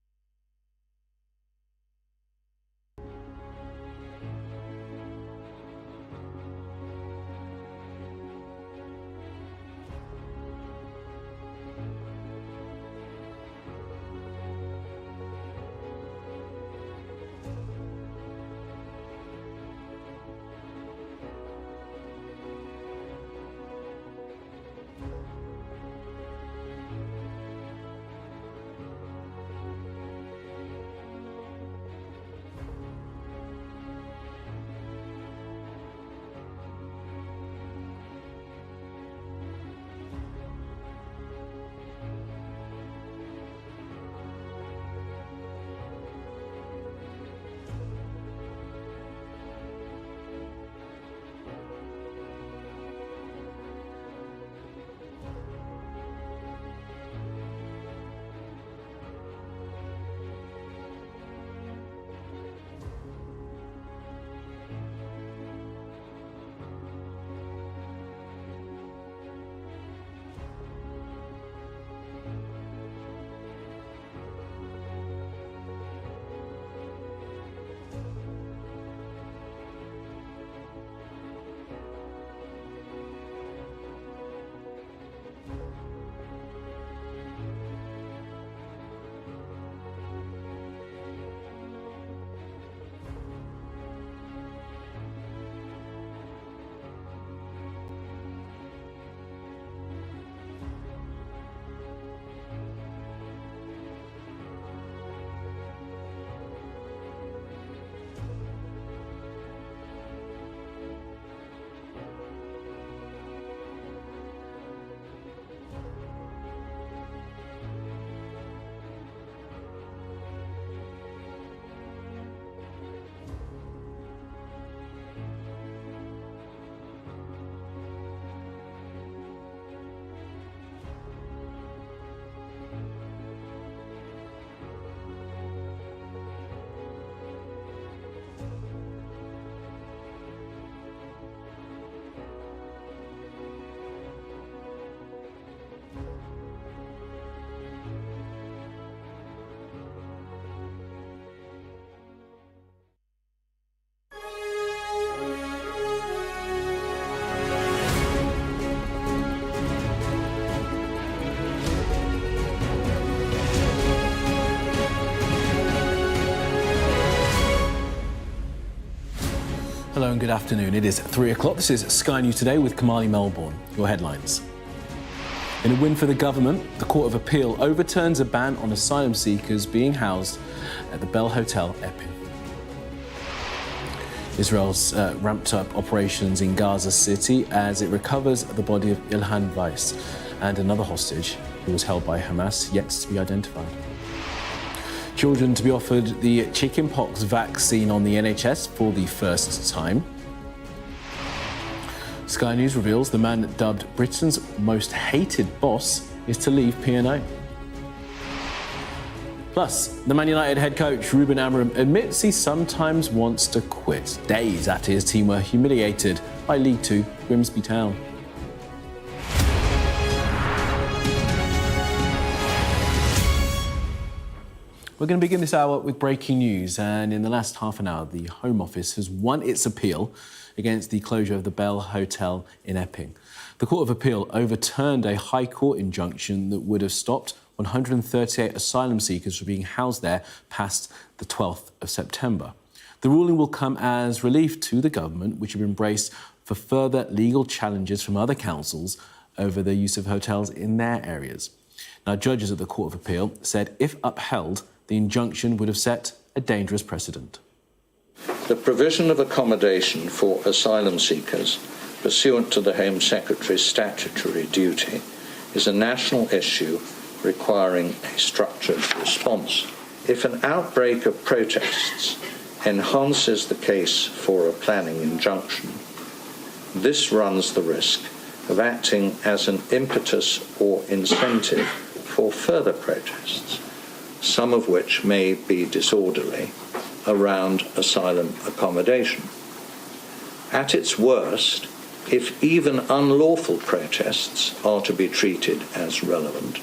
Speaker 2: Hello and good afternoon. It is 3 o'clock. This is Sky News Today with Kamali Melbourne. Your headlines. In a win for the government, the Court of Appeal overturns a ban on asylum seekers being housed at the Bell Hotel, Epping. Israel's ramped up operations in Gaza City as it recovers the body of Ilhan Weiss and another hostage who was held by Hamas, yet to be identified. Children to be offered the chickenpox vaccine on the NHS for the first time. Sky News reveals the man dubbed Britain's most hated boss is to leave P&O. Plus, the Man United head coach Ruben Amorim admits he sometimes wants to quit, days after his team were humiliated by League Two Grimsby Town. We're going to begin this hour with breaking news, and in the last half an hour, the Home Office has won its appeal against the closure of the Bell Hotel in Epping. The Court of Appeal overturned a High Court injunction that would have stopped 138 asylum seekers from being housed there past the 12th of September. The ruling will come as relief to the government, which have been braced for further legal challenges from other councils over the use of hotels in their areas. Now, judges at the Court of Appeal said if upheld, the injunction would have set a dangerous precedent.
Speaker 3: The provision of accommodation for asylum seekers pursuant to the Home Secretary's statutory duty is a national issue requiring a structured response. If an outbreak of protests enhances the case for a planning injunction, this runs the risk of acting as an impetus or incentive for further protests, some of which may be disorderly, around asylum accommodation. At its worst, if even unlawful protests are to be treated as relevant,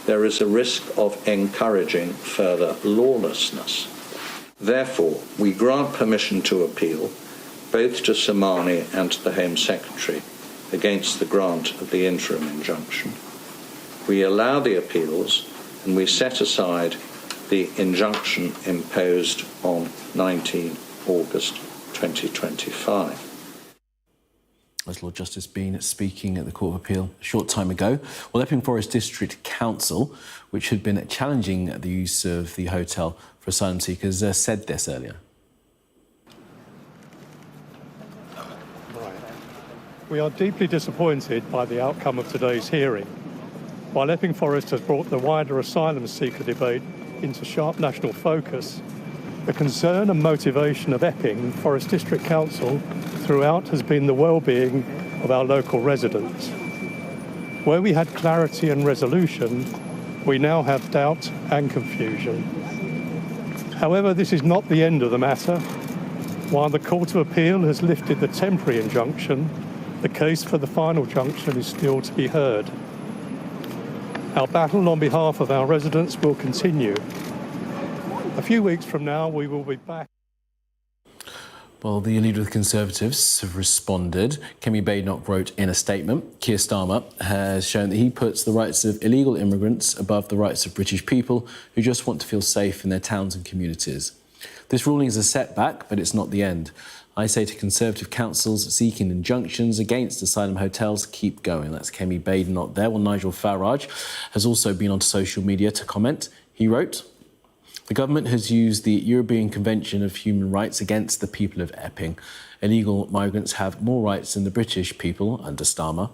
Speaker 3: there is a risk of encouraging further lawlessness. Therefore, we grant permission to appeal, both to Somani and to the Home Secretary, against the grant of the interim injunction. We allow the appeals and we set aside the injunction imposed on 19 August 2025.
Speaker 2: As Lord Justice Bean speaking at the Court of Appeal a short time ago. Well, Epping Forest District Council, which had been challenging the use of the hotel for asylum seekers, said this earlier.
Speaker 6: We are deeply disappointed by the outcome of today's hearing. While Epping Forest has brought the wider asylum seeker debate into sharp national focus, the concern and motivation of Epping Forest District Council throughout has been the well-being of our local residents. Where we had clarity and resolution, we now have doubt and confusion. However, this is not the end of the matter. While the Court of Appeal has lifted the temporary injunction, the case for the final injunction is still to be heard. Our battle on behalf of our residents will continue. A few weeks from now, we will be back.
Speaker 2: Well, the leader of the Conservatives have responded. Kemi Badenoch wrote in a statement, Keir Starmer has shown that he puts the rights of illegal immigrants above the rights of British people who just want to feel safe in their towns and communities. This ruling is a setback, but it's not the end. I say to Conservative councils seeking injunctions against asylum hotels, keep going. That's Kemi Badenoch there. Well, Nigel Farage has also been on social media to comment. He wrote, the government has used the European Convention of Human Rights against the people of Epping. Illegal migrants have more rights than the British people under Starmer.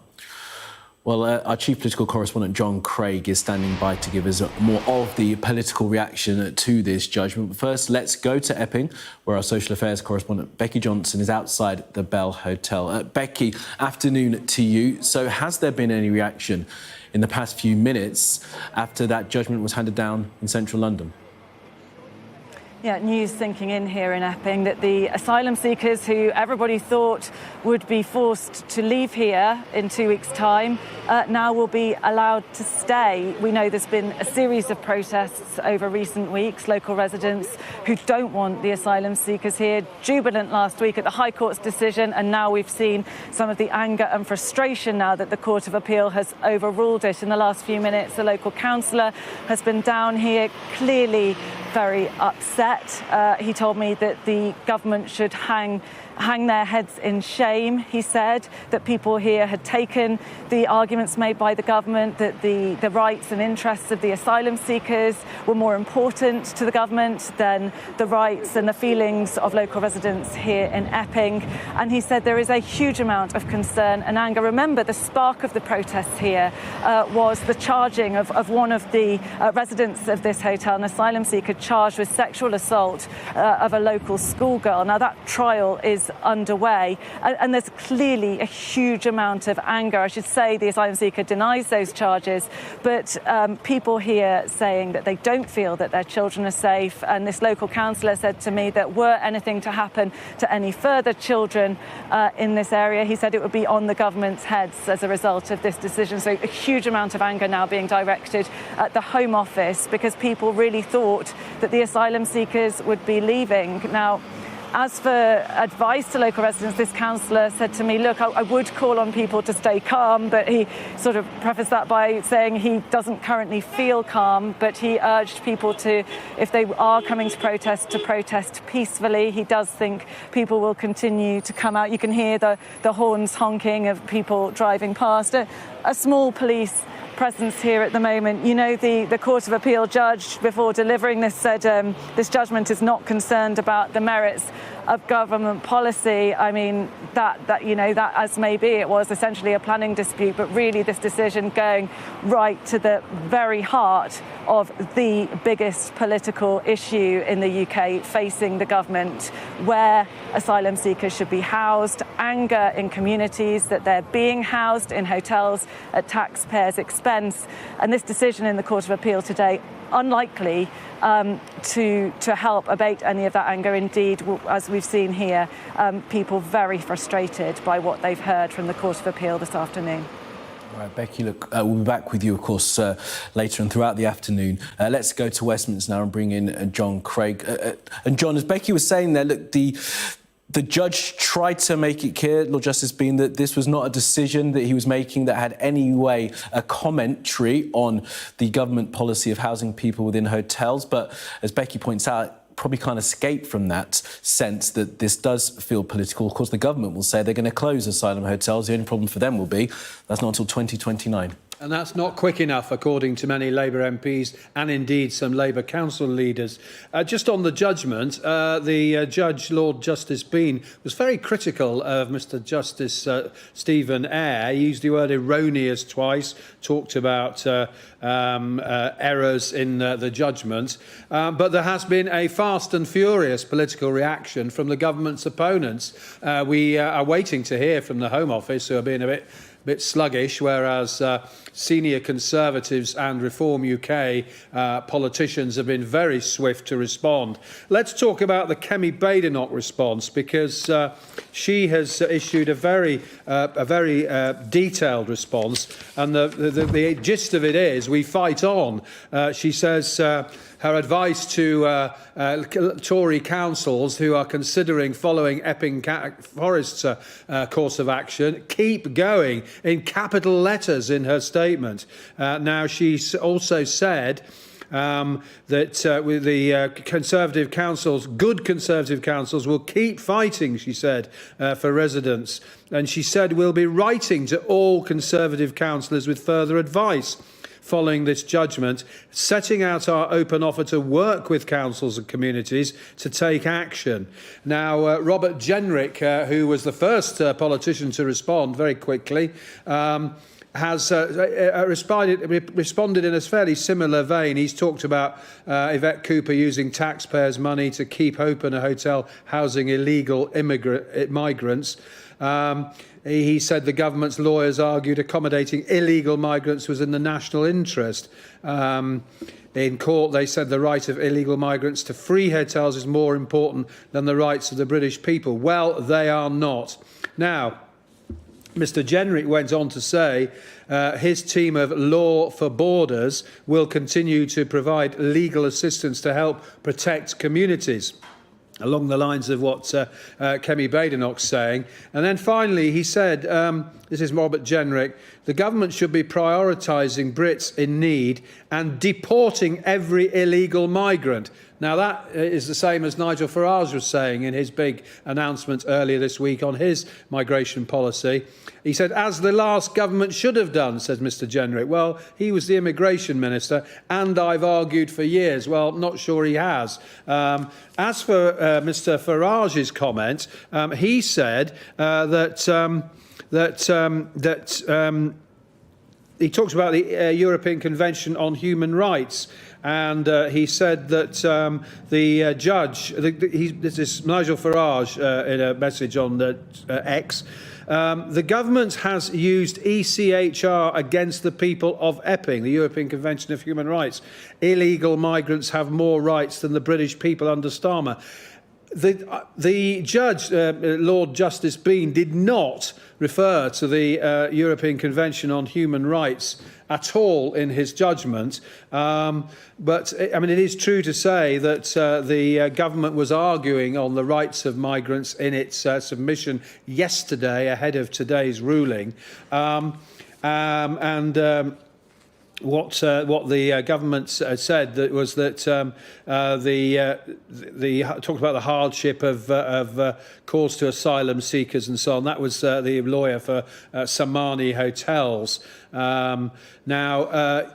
Speaker 2: Well, our chief political correspondent, John Craig, is standing by to give us more of the political reaction to this judgment. But first, let's go to Epping, where our social affairs correspondent, Becky Johnson, is outside the Bell Hotel. Becky, afternoon to you. So has there been any reaction in the past few minutes after that judgment was handed down in central London?
Speaker 1: Yeah, news sinking in here in Epping that the asylum seekers who everybody thought would be forced to leave here in 2 weeks' time now will be allowed to stay. We know there's been a series of protests over recent weeks, local residents who don't want the asylum seekers here, jubilant last week at the High Court's decision, and now we've seen some of the anger and frustration now that the Court of Appeal has overruled it. In the last few minutes, the local councillor has been down here, clearly very upset. He told me that the government should hang hang their heads in shame. He said that people here had taken the arguments made by the government that the rights and interests of the asylum seekers were more important to the government than the rights and the feelings of local residents here in Epping. And he said there is a huge amount of concern and anger. Remember, the spark of the protests here was the charging of one of the residents of this hotel, an asylum seeker, charged with sexual assault of a local schoolgirl. Now, that trial is underway, and there's clearly a huge amount of anger. I should say the asylum seeker denies those charges, but people here saying that they don't feel that their children are safe. And this local councillor said to me that were anything to happen to any further children in this area, he said it would be on the government's heads as a result of this decision. So a huge amount of anger now being directed at the Home Office because people really thought that the asylum seekers would be leaving. Now, as for advice to local residents, this councillor said to me, look, I would call on people to stay calm, but he sort of prefaced that by saying he doesn't currently feel calm, but he urged people to, if they are coming to protest peacefully. He does think people will continue to come out. You can hear the horns honking of people driving past. A small police presence here at the moment. You know, the Court of Appeal judge, before delivering this, said this judgment is not concerned about the merits of government policy. I mean, that as may be, it was essentially a planning dispute, but really this decision going right to the very heart of the biggest political issue in the UK facing the government, where asylum seekers should be housed, anger in communities that they're being housed in hotels at taxpayers' expense. And this decision in the Court of Appeal today, unlikely to help abate any of that anger. Indeed, as we've seen here, people very frustrated by what they've heard from the Court of Appeal this afternoon.
Speaker 2: All right, Becky, look, we'll be back with you, of course, later and throughout the afternoon. Let's go to Westminster now and bring in John Craig. And John, as Becky was saying there, look, the judge tried to make it clear, Lord Justice Bean, that this was not a decision that he was making that had any way a commentary on the government policy of housing people within hotels. But as Becky points out, probably can't escape from that sense that this does feel political. Of course, the government will say they're going to close asylum hotels. The only problem for them will be that's not until 2029.
Speaker 4: And that's not quick enough, according to many Labour MPs and indeed some Labour council leaders. Just on the judgment, the judge, Lord Justice Bean, was very critical of Mr Justice Stephen Eyre. He used the word erroneous twice, talked about errors in the judgment. But there has been a fast and furious political reaction from the government's opponents. We are waiting to hear from the Home Office, who are being a bit sluggish, whereas senior Conservatives and Reform UK politicians have been very swift to respond. Let's talk about the Kemi Badenoch response, because she has issued a very detailed response, and the gist of it is we fight on. She says her advice to Tory councils who are considering following Epping Forest's course of action, keep going, in capital letters in her statement. Now, she also said that with the Conservative councils, good Conservative councils, will keep fighting, she said, for residents. And she said, we'll be writing to all Conservative councillors with further advice following this judgment, setting out our open offer to work with councils and communities to take action. Now, Robert Jenrick, who was the first politician to respond very quickly, has responded in a fairly similar vein. He's talked about Yvette Cooper using taxpayers' money to keep open a hotel housing illegal migrants. He said the government's lawyers argued accommodating illegal migrants was in the national interest. In court, they said the right of illegal migrants to free hotels is more important than the rights of the British people. Well, they are not. Now, Mr Jenrick went on to say his team of Law for Borders will continue to provide legal assistance to help protect communities, along the lines of what Kemi Badenoch's saying. And then finally, he said, this is Robert Jenrick, the government should be prioritising Brits in need and deporting every illegal migrant. Now, that is the same as Nigel Farage was saying in his big announcement earlier this week on his migration policy. He said, as the last government should have done, says Mr Jenrick. Well, he was the immigration minister, and I've argued for years. Well, not sure he has. As for Mr Farage's comment, he said he talks about the European Convention on Human Rights. And he said that the judge, this is Nigel Farage in a message on X, the government has used ECHR against the people of Epping, the European Convention of Human Rights. Illegal migrants have more rights than the British people under Starmer. The judge, Lord Justice Bean, did not refer to the European Convention on Human Rights at all in his judgment. But, I mean, it is true to say that the government was arguing on the rights of migrants in its submission yesterday ahead of today's ruling. What the government said was that talked about the hardship of calls to asylum seekers and so on. That was the lawyer for Samani Hotels.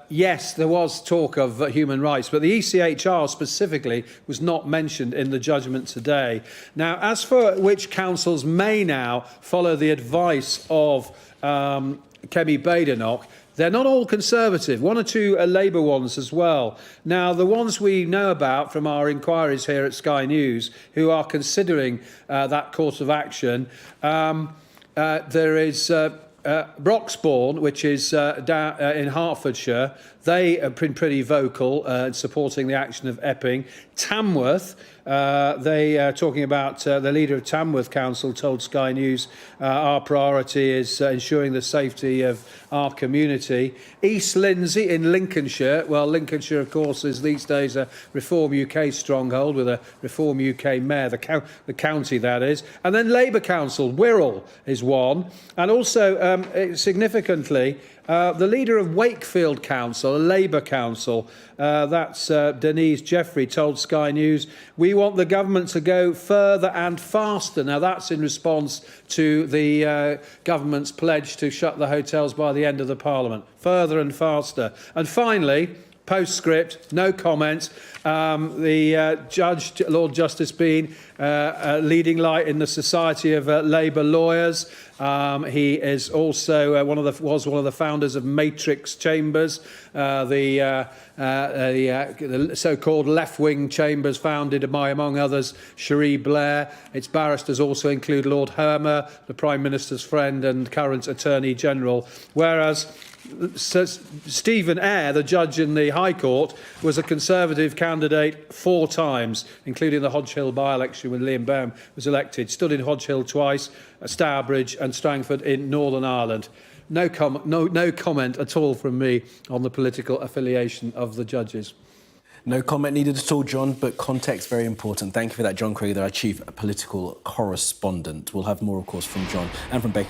Speaker 4: Yes, there was talk of human rights, but the ECHR specifically was not mentioned in the judgment today. Now, as for which councils may now follow the advice of Kemi Badenoch, they're not all Conservative, one or two are Labour ones as well. Now, the ones we know about from our inquiries here at Sky News, who are considering that course of action, there is Broxbourne, which is down in Hertfordshire. They have been pretty vocal in supporting the action of Epping. Tamworth, they are talking about the leader of Tamworth Council told Sky News, our priority is ensuring the safety of our community. East Lindsey in Lincolnshire. Well, Lincolnshire, of course, is these days a Reform UK stronghold with a Reform UK mayor, the county that is. And then Labour Council, Wirral is one. And also, significantly, the leader of Wakefield Council, a Labour council, that's Denise Jeffrey, told Sky News, we want the government to go further and faster. Now, that's in response to the government's pledge to shut the hotels by the end of the Parliament. Further and faster. And finally, postscript, no comment. The judge, Lord Justice Bean, leading light in the Society of Labour Lawyers. He is also one of the founders of Matrix Chambers, the so-called left-wing chambers founded by, among others, Cherie Blair. Its barristers also include Lord Hermer, the Prime Minister's friend and current Attorney General, whereas Stephen Eyre, the judge in the High Court, was a Conservative candidate 4 times, including the Hodge Hill by-election when Liam Baum was elected. Stood in Hodge Hill twice, Stourbridge and Strangford in Northern Ireland. No comment at all from me on the political affiliation of the judges.
Speaker 2: No comment needed at all, John, but context very important. Thank you for that, John Craigie, our chief political correspondent. We'll have more, of course, from John and from Becky.